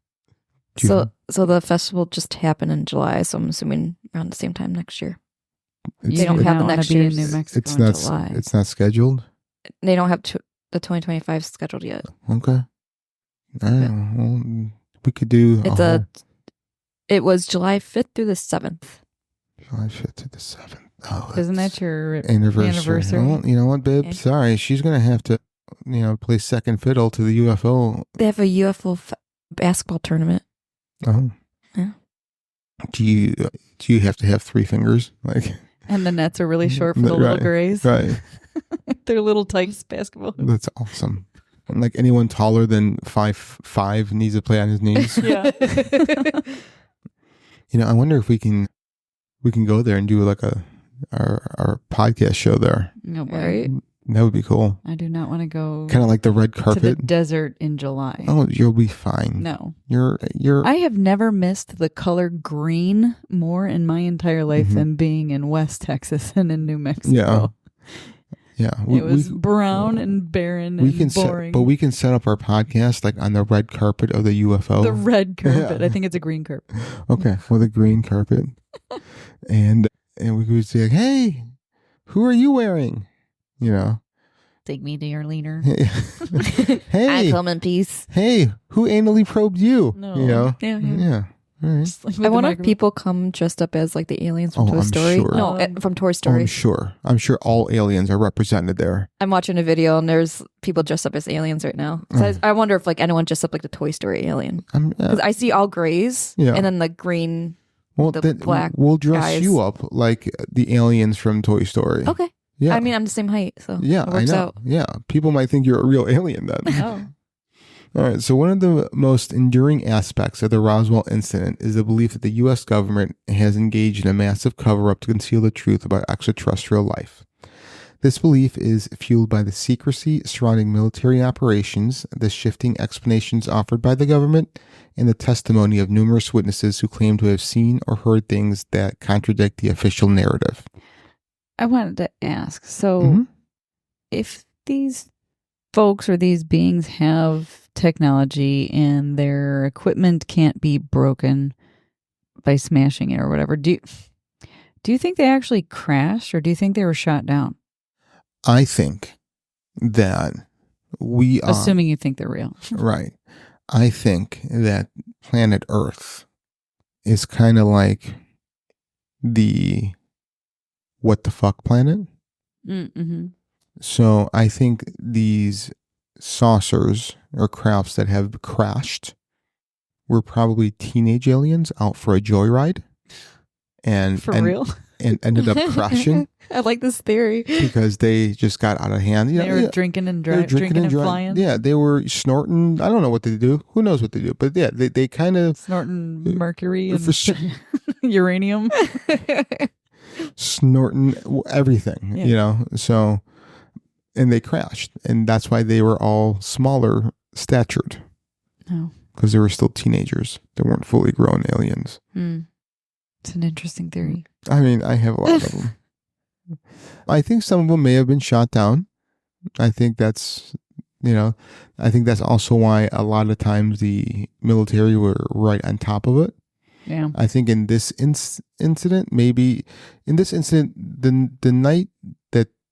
So the festival just happened in July, so I'm assuming around the same time next year. They don't have the next year's. New Mexico it's in not. July. It's not scheduled. They don't have the 2025 scheduled yet. Okay. I don't know. Well, we could do. It's a It was July 5th through the 7th. July 5th to the 7th. Oh, Isn't that your anniversary? Well, you know what, babe? Yeah. Sorry, she's gonna have to, play second fiddle to the UFO. They have a UFO basketball tournament. Oh, Yeah. Do you have to have 3 fingers? Like, and the nets are really short for the little grays. right? They're little Tykes basketball. That's awesome. And like anyone taller than 5'5" needs to play on his knees. Yeah. I wonder if we can go there and do like our podcast show there. No, Right? That would be cool. I do not want to go Kind of like the red to carpet. the desert in July. Oh, you'll be fine. No. You're I have never missed the color green more in my entire life than being in West Texas and in New Mexico. Yeah. It was brown and barren and boring. But we can set up our podcast like on the red carpet of the UFO. The red carpet. Yeah. I think it's a green carpet. Okay, well, the green carpet. and we could say, like, hey, who are you wearing? Take me to your leader. Hey, I come in peace. hey, who anally probed you? No. Yeah. All right. Just like with I the wonder if microphone. people come dressed up as like the aliens from Oh, Toy I'm Story. sure. No, from Toy Story. I'm sure all aliens are represented there. I'm watching a video and there's people dressed up as aliens right now. So I wonder if like anyone dressed up like the Toy Story alien. Because I see all grays and then the green. Well, the then black we'll dress guys. you up like the aliens from Toy Story. Okay. Yeah. I mean, I'm the same height, so Yeah, it works I know. out. Yeah, people might think you're a real alien then. Oh. All right. So one of the most enduring aspects of the Roswell incident is the belief that the U.S. government has engaged in a massive cover-up to conceal the truth about extraterrestrial life. This belief is fueled by the secrecy surrounding military operations, the shifting explanations offered by the government, and the testimony of numerous witnesses who claim to have seen or heard things that contradict the official narrative. I wanted to ask, so if these folks or these beings have technology and their equipment can't be broken by smashing it or whatever, do you think they actually crashed or do you think they were shot down? I think that we are... Assuming you think they're real. Right. I think that planet Earth is kind of like the what the fuck planet. Mm-hmm. So I think these saucers or crafts that have crashed were probably teenage aliens out for a joyride and real? And ended up crashing I like this theory. because they just got out of hand. They were drinking and drinking and flying. Yeah, they were snorting. I don't know what they do. Who knows what they do? But yeah, they kind of snorting mercury and uranium. Snorting everything, So, and they crashed, and that's why they were all smaller statured. Oh, because they were still teenagers. They weren't fully grown aliens. It's an interesting theory. I mean, I have a lot of them. I think some of them may have been shot down. I think that's, I think that's also why a lot of times the military were right on top of it. Yeah. I think in this incident, the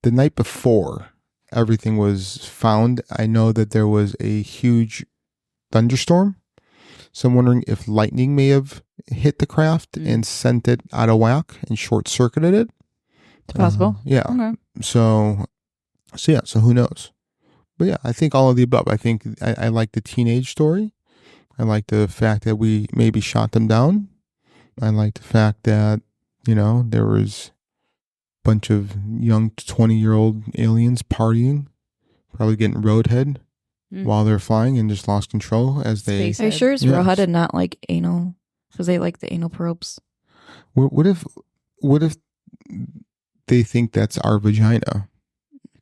night before everything was found, I know that there was a huge thunderstorm. So I'm wondering if lightning may have hit the craft and sent it out of whack and short-circuited it. It's possible. Yeah. Okay. So who knows? But yeah, I think all of the above. I think I like the teenage story. I like the fact that we maybe shot them down. I like the fact that, there was a bunch of young 20-year-old aliens partying, probably getting roadhead while they're flying and just lost control as they... Are you sure it's raw and not like anal? Because they like the anal probes. What if they think that's our vagina?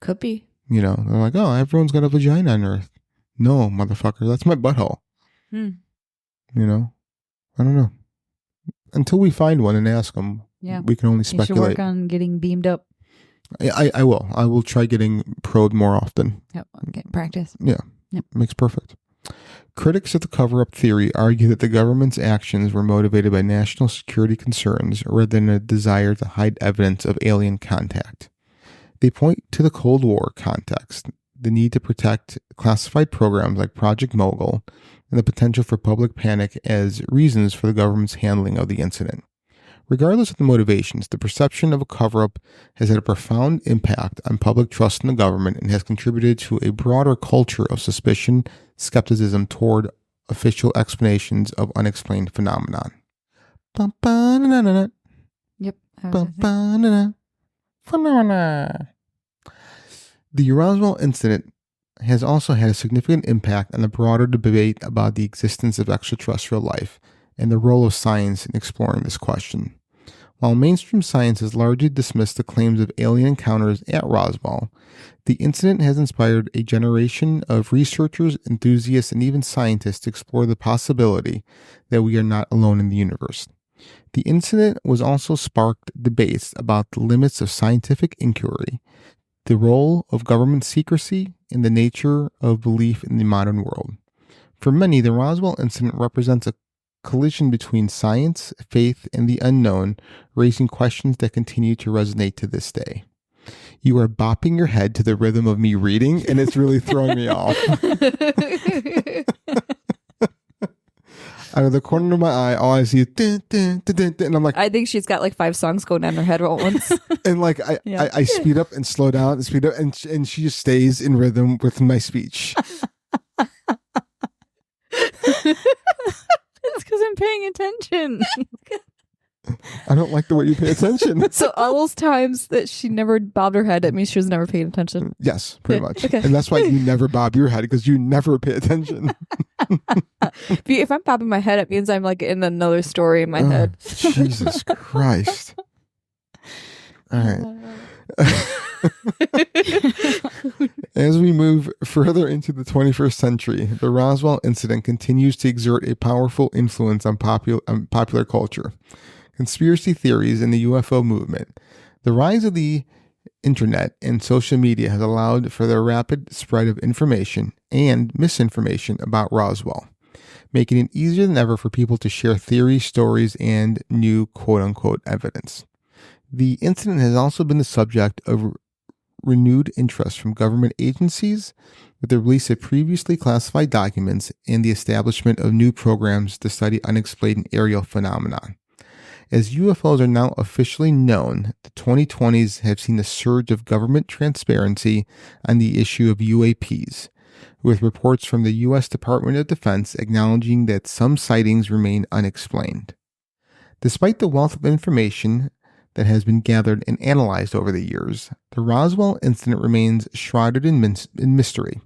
Could be. They're like, oh, everyone's got a vagina on Earth. No, motherfucker, that's my butthole. I don't know. Until we find one and ask them, we can only speculate. You should work on getting beamed up. I will. I will try getting probed more often. Yep. Okay. Practice. Yeah. Yep. Makes perfect. Critics of the cover-up theory argue that the government's actions were motivated by national security concerns rather than a desire to hide evidence of alien contact. They point to the Cold War context, the need to protect classified programs like Project Mogul, and the potential for public panic as reasons for the government's handling of the incident. Regardless of the motivations, the perception of a cover-up has had a profound impact on public trust in the government and has contributed to a broader culture of suspicion, skepticism toward official explanations of unexplained phenomenon. Yep. Phenomena. The Roswell incident has also had a significant impact on the broader debate about the existence of extraterrestrial life and the role of science in exploring this question. While mainstream science has largely dismissed the claims of alien encounters at Roswell, the incident has inspired a generation of researchers, enthusiasts, and even scientists to explore the possibility that we are not alone in the universe. The incident was also sparked debates about the limits of scientific inquiry, the role of government secrecy, and the nature of belief in the modern world. For many, the Roswell incident represents a collision between science, faith, and the unknown, raising questions that continue to resonate to this day. You are bopping your head to the rhythm of me reading, and it's really throwing me off. Out of the corner of my eye, all I see is dun, dun, dun, dun, dun, and I'm like, I think she's got like 5 songs going on in her head all at once. and like I speed up and slow down and speed up, and she just stays in rhythm with my speech. It's because I'm paying attention. I don't like the way you pay attention. So all those times that she never bobbed her head, that means she was never paying attention. Yes, pretty much. Okay. And that's why you never bob your head, because you never pay attention. If I'm bobbing my head, it means I'm like in another story in my head. Jesus Christ. All right. As we move further into the 21st century, the Roswell incident continues to exert a powerful influence on popular culture. Conspiracy theories and the UFO movement. The rise of the internet and social media has allowed for the rapid spread of information and misinformation about Roswell, making it easier than ever for people to share theories, stories, and new quote-unquote evidence. The incident has also been the subject of renewed interest from government agencies with the release of previously classified documents and the establishment of new programs to study unexplained aerial phenomena. As UFOs are now officially known, the 2020s have seen a surge of government transparency on the issue of UAPs, with reports from the U.S. Department of Defense acknowledging that some sightings remain unexplained. Despite the wealth of information that has been gathered and analyzed over the years, the Roswell incident remains shrouded in mystery.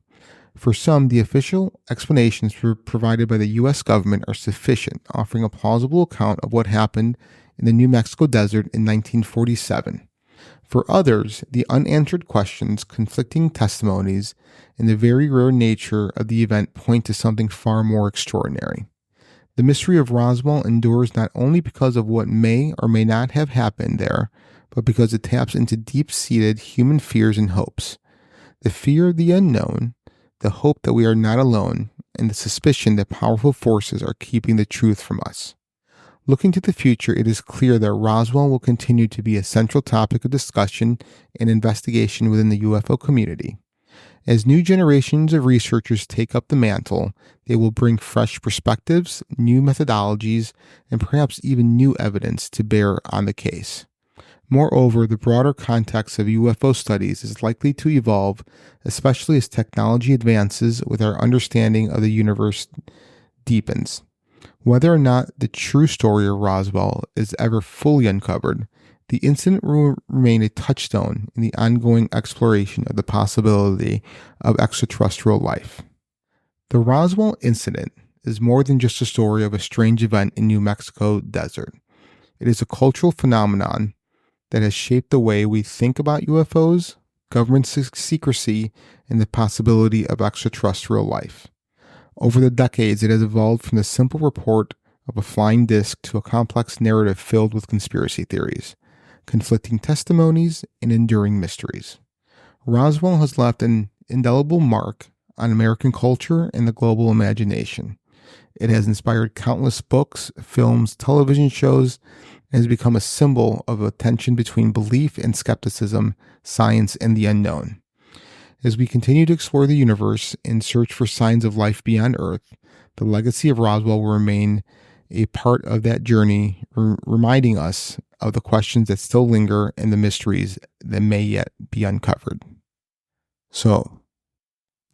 For some, the official explanations provided by the U.S. government are sufficient, offering a plausible account of what happened in the New Mexico desert in 1947. For others, the unanswered questions, conflicting testimonies, and the very rare nature of the event point to something far more extraordinary. The mystery of Roswell endures not only because of what may or may not have happened there, but because it taps into deep-seated human fears and hopes. The fear of the unknown, the hope that we are not alone, and the suspicion that powerful forces are keeping the truth from us. Looking to the future, it is clear that Roswell will continue to be a central topic of discussion and investigation within the UFO community. As new generations of researchers take up the mantle, they will bring fresh perspectives, new methodologies, and perhaps even new evidence to bear on the case. Moreover, the broader context of UFO studies is likely to evolve, especially as technology advances with our understanding of the universe deepens. Whether or not the true story of Roswell is ever fully uncovered, the incident will remain a touchstone in the ongoing exploration of the possibility of extraterrestrial life. The Roswell incident is more than just a story of a strange event in New Mexico desert. It is a cultural phenomenon that has shaped the way we think about UFOs, government secrecy, and the possibility of extraterrestrial life. Over the decades, it has evolved from the simple report of a flying disc to a complex narrative filled with conspiracy theories, conflicting testimonies, and enduring mysteries. Roswell has left an indelible mark on American culture and the global imagination. It has inspired countless books, films, television shows, and has become a symbol of a tension between belief and skepticism, science, and the unknown. As we continue to explore the universe and search for signs of life beyond Earth, The legacy of Roswell will remain a part of that journey, reminding us of the questions that still linger and the mysteries that may yet be uncovered. So,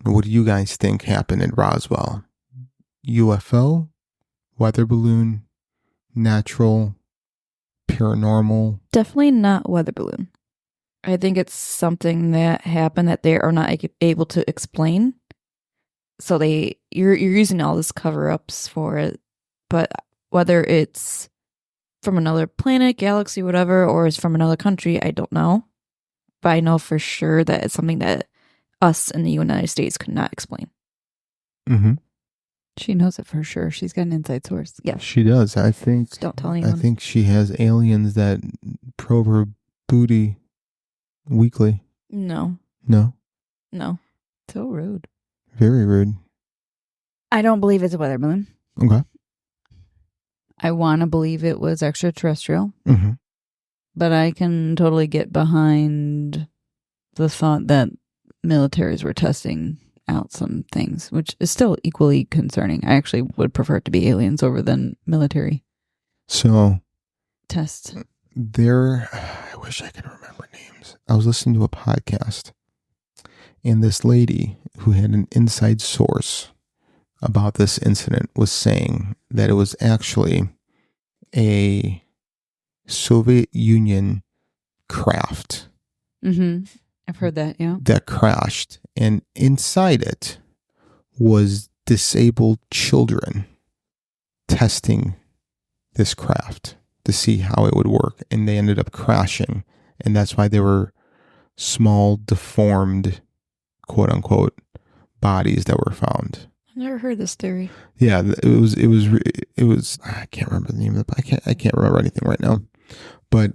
what do you guys think happened in Roswell? UFO, weather balloon, natural, paranormal? Definitely not weather balloon. I think it's something that happened that they are not able to explain. So you're using all this cover-ups for it, but whether it's from another planet, galaxy, whatever, or it's from another country, I don't know. But I know for sure that it's something that us in the United States could not explain. Mm-hmm. She knows it for sure. She's got an inside source. Yeah, She does. I think. just don't tell anyone. I think she has aliens that probe her booty weekly. No. No, So rude. very rude. I don't believe it's a weather balloon. Okay. I want to believe it was extraterrestrial, Mm-hmm. but I can totally get behind the thought that militaries were testing out some things, which is still equally concerning. I actually would prefer it to be aliens over than military So tests. I wish I could remember names. I was listening to a podcast, and this lady who had an inside source about this incident was saying that it was actually a Soviet Union craft Mm-hmm. I've heard that, yeah. that crashed, and inside it was disabled children testing this craft to see how it would work, and they ended up crashing, and that's why they were small, deformed, quote unquote, bodies that were found. I've never heard this theory. Yeah, it was. I can't remember the name of it. I can't remember anything right now, but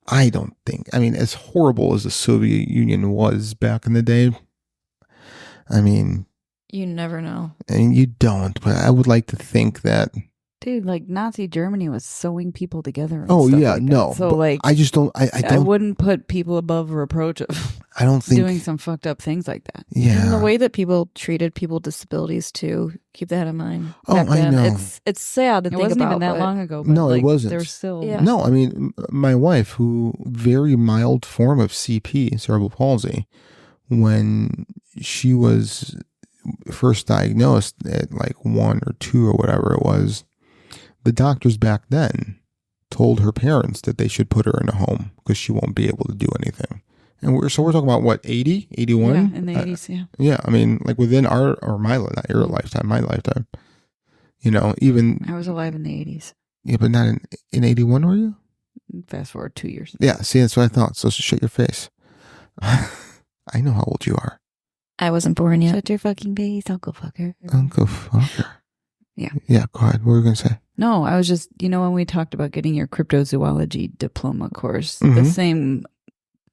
I don't think. I mean, as horrible as the Soviet Union was back in the day, I mean, You never know. you don't. But I would like to think that. Dude, like Nazi Germany was sewing people together. And Oh stuff yeah, like that. no. So but like, I just don't. I I don't. wouldn't put people above reproach of I don't think doing some fucked up things like that. Yeah. And the way that people treated people with disabilities too. Keep that in mind. Oh, Back I then. know. It's sad to It think wasn't about. even that but long ago. But No, it like, wasn't. There's still. Yeah. No, I mean, my wife, who very mild form of CP, cerebral palsy, when she was first diagnosed at like 1 or 2 or whatever it was, the doctors back then told her parents that they should put her in a home because she won't be able to do anything. And we're talking about what, 80, 81? Yeah, in the 80s, yeah. Yeah, I mean, like within our, or my, not your lifetime, my lifetime. You know, even, I was alive in the 80s. yeah, but not in 81, were you? Fast forward 2 years. Yeah, see, that's what I thought. So shut your face. I know how old you are. I wasn't born yet. Shut your fucking face, Uncle Fucker. Uncle fucker. Yeah. Yeah, go ahead. What were you going to say? No, I was just, when we talked about getting your cryptozoology diploma course, the Mhm. same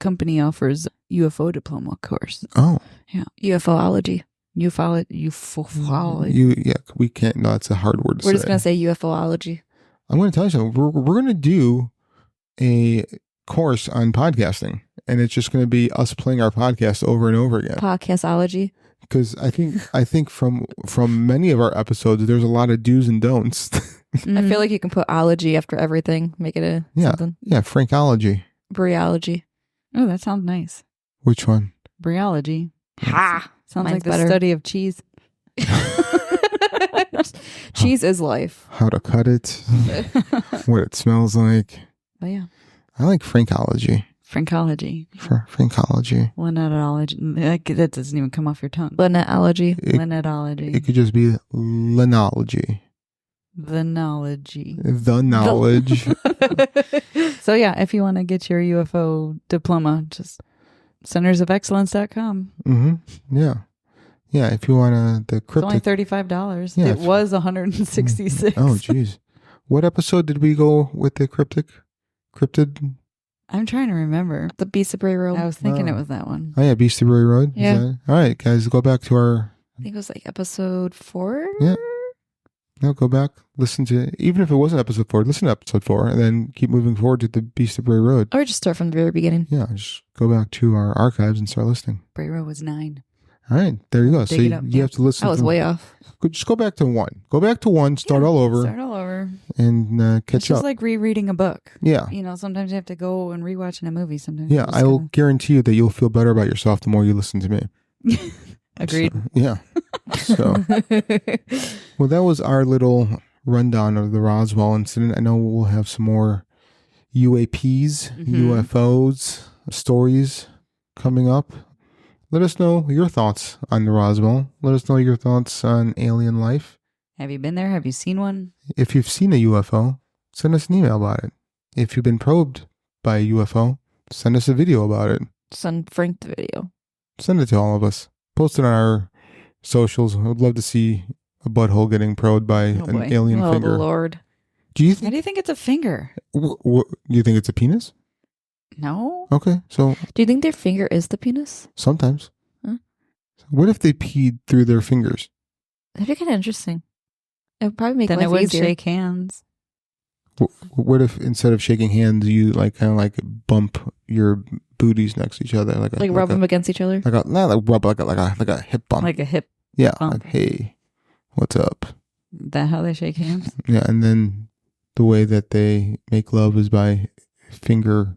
company offers UFO diploma course. Oh. Yeah. UFOlogy. UFOlogy. Yeah, we can't. No, that's a hard word to We're say. just going to say UFOlogy. I'm going to tell you something. We're going to do a course on podcasting, and it's just going to be us playing our podcast over and over again. Podcastology. Because I think from many of our episodes, there's a lot of do's and don'ts. I feel like you can put ology after everything. Make it a Yeah. something. Yeah, Frankology. Bryology. Oh, that sounds nice. Which one? Bryology. Ha! Sounds Mine's like the better. study of cheese. Cheese is life. How to cut it, what it smells like. But yeah, I like Frankology. Frankology. Frankology. Linetology. That doesn't even come off your tongue. Linetology. It Linetology. could just be linology. The knowledge. The knowledge. So yeah, if you want to get your UFO diploma, just centersofexcellence.com. Mm-hmm. Yeah. Yeah, if you want the It's only cryptic. $35. Yeah, It was $166. Oh, jeez. What episode did we go with the cryptid? I'm trying to remember. The Beast of Bray Road. I was thinking Oh. it was that one. Oh, yeah, Beast of Bray Road. Is Yeah. that- all right, guys, go back to our. I think it was like episode 4. Yeah. No, go back. Listen to, even if it wasn't episode 4, listen to episode 4, and then keep moving forward to the Beast of Bray Road. Or just start from the very beginning. Yeah, just go back to our archives and start listening. Bray Road was 9. All right, there you go. So Dig it you, up, you yeah. have to listen. I was way off. Just go back to one. Go back to one. Start all over. Start all over. And It's catch just up. like rereading a book. Yeah. You know, sometimes you have to go and rewatch in a movie. Sometimes. Yeah, I will guarantee you that you'll feel better about yourself the more you listen to me. Agreed. So, yeah. So, well, that was our little rundown of the Roswell incident. I know we'll have some more UAPs, UFOs stories coming up. Let us know your thoughts on the Roswell. Let us know your thoughts on alien life. Have you been there? Have you seen one? If you've seen a UFO, send us an email about it. If you've been probed by a UFO, send us a video about it. Send Frank the video. Send it to all of us. Post it on our socials. I would love to see a butthole getting probed by an alien Oh, finger. Lord. Do you Why think? do you think it's a finger? Do you think it's a penis? No. Okay, so Do you think their finger is the penis? sometimes. Huh? What if they peed through their fingers? That'd be kind of interesting. It would probably make Then life it would easier. shake hands. What if instead of shaking hands, you bump your booties next to each other, like Rub them against each other. like a hip bump, Like a hip. yeah, bump. like hey, what's up? Is that how they shake hands? Yeah, and then the way that they make love is by finger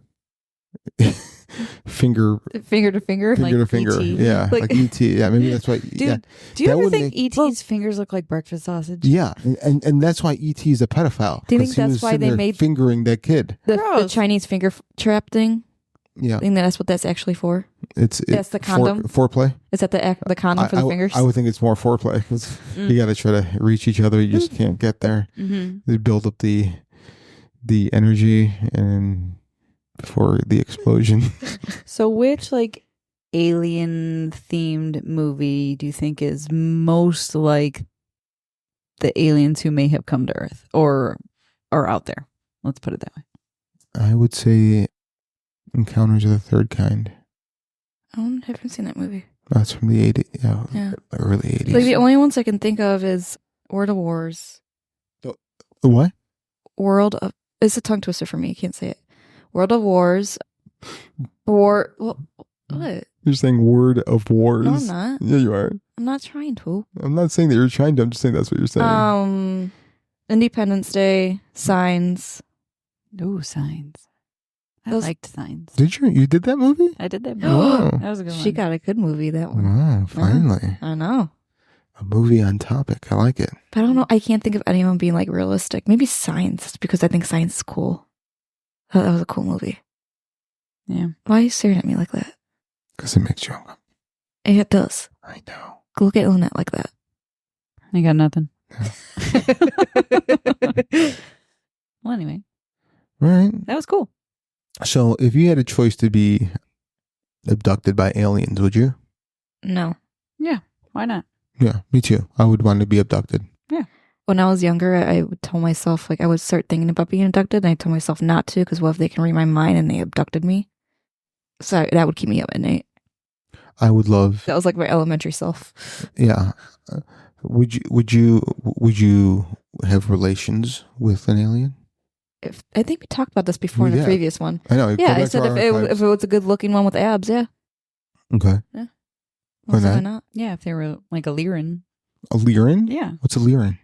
Finger to finger. finger Like to finger. ET. Yeah, Like- like ET. Yeah, maybe that's why. Dude, yeah, do you That ever would think make- ET's fingers look like breakfast sausage? yeah, and that's why ET is a pedophile. Do you think 'cause he that's was why sitting they there made- fingering that kid? The Gross. Chinese finger trap thing. Yeah, I think that's what that's actually for. that's the condom? foreplay. Is that the condom for the fingers? I would think it's more foreplay 'cause you got to try to reach each other. You just can't get there. Mm-hmm. They build up the energy and before the explosion. So which alien themed movie do you think is most like the aliens who may have come to Earth or are out there? Let's put it that way. I would say Encounters of the Third Kind. I haven't seen that movie. That's from the 80s, Yeah. early 80s. Like the only ones I can think of is World of Wars. What? It's a tongue twister for me. I can't say it. World of Wars. What? You're saying Word of Wars. No, I'm not. Yeah, you are. I'm not trying to. I'm not saying that you're trying to. I'm just saying that's what you're saying. Independence Day, Signs. Ooh, Signs. I Those- liked Signs. Did you did that movie? I did that movie. Wow. That was a good one. She got a good movie, that one. Wow, finally. I know. A movie on topic. I like it. But I don't know. I can't think of anyone being realistic. Maybe Science, because I think Science is cool. That was a cool movie. Yeah. Why are you staring at me like that? Because it makes you uncomfortable. It does. I know. Look at Lynette like that. I got nothing. Well, anyway, Right. that was cool. So if you had a choice to be abducted by aliens, would you? No. Why not? Yeah, me too. I would want to be abducted. When I was younger, I would tell myself, I would start thinking about being abducted, and I told myself not to, because what if they can read my mind and they abducted me? So that would keep me up at night. I would love. That was my elementary self. Yeah. Would you have relations with an alien? I think we talked about this before in Yeah. the previous one. I know. Go Yeah, I back to said our if archives. it was a good looking one with abs, yeah. Okay. Why not? not? Yeah, if they were like a Lyran. A Lyran? Yeah. What's a Lyran?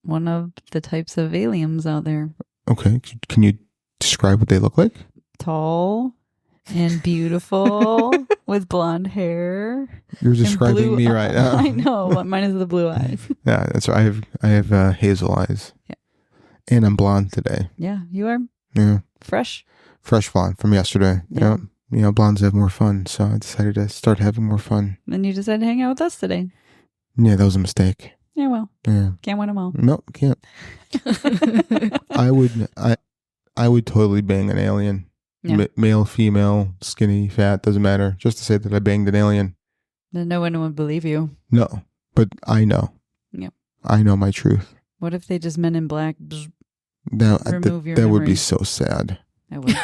One of the types of aliens out there. Okay. Can you describe what they look like? Tall and beautiful with blonde hair. You're and describing blue me right now. I know. Mine is the blue eyes. Yeah, that's right. I have hazel eyes. Yeah. And I'm blonde today. Yeah, you are Yeah. fresh. Fresh blonde from yesterday. Yeah. Yeah. Blondes have more fun, so I decided to start having more fun. Then you decided to hang out with us today. Yeah, that was a mistake. Yeah, well, Yeah. can't win them all. No, can't. I would totally bang an alien. Yeah. Male, female, skinny, fat, doesn't matter. Just to say that I banged an alien. Then no one would believe you. No, but I know. Yeah. I know my truth. What if they just Men in Black? Bzz, That Remove your that would be memories. so sad. I would.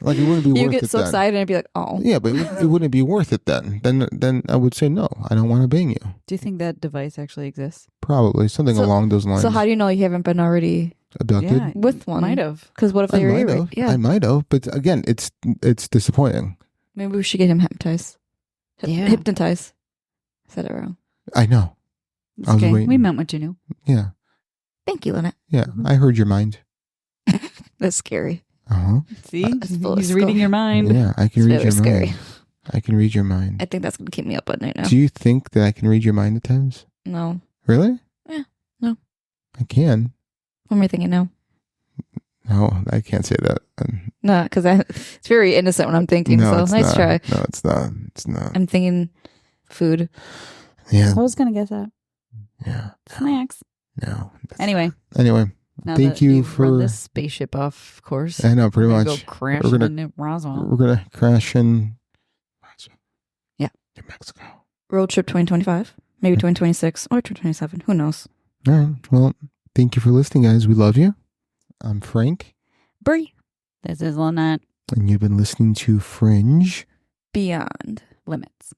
Like it wouldn't be You worth get it so then. excited and I'd be like, oh. Yeah, but it wouldn't be worth it then. Then I would say no. I don't want to bang you. Do you think that device actually exists? Probably something So- along those lines. So how do you know you haven't been already abducted? Yeah, with one? might have. Because what if I they were might right? have. Yeah. I might have. But again, it's disappointing. Maybe we should get him hypnotized. Yeah. Hypnotized. Said it wrong. I know. It's I was okay. waiting. We meant what you knew. Yeah. Thank you, Lynette. Yeah. I heard your mind. That's scary. Uh-huh. See? It's full of He's reading your mind. Yeah, I can It's read very your scary. mind. I can read your mind. I think that's going to keep me up at night now. Do you think that I can read your mind at times? No. Really? Yeah. No. I can. What am I thinking now? No, I can't say that. No, because it's very innocent when I'm thinking. No, So it's nice not. try. No, it's not. It's not. I'm thinking food. Yeah. I was going to guess that. Yeah. Snacks. No. Anyway. Anyway, Now thank that you you've run for. this spaceship off course. I know, pretty we're much. gonna go crash We're gonna- into Roswell. We're gonna crash in. Yeah. New Mexico. Road trip 2025. Maybe 2026 or 2027. Who knows? All right. Well, thank you for listening, guys. We love you. I'm Frank, Brie. This is Lynette. and you've been listening to Fringe Beyond Limits.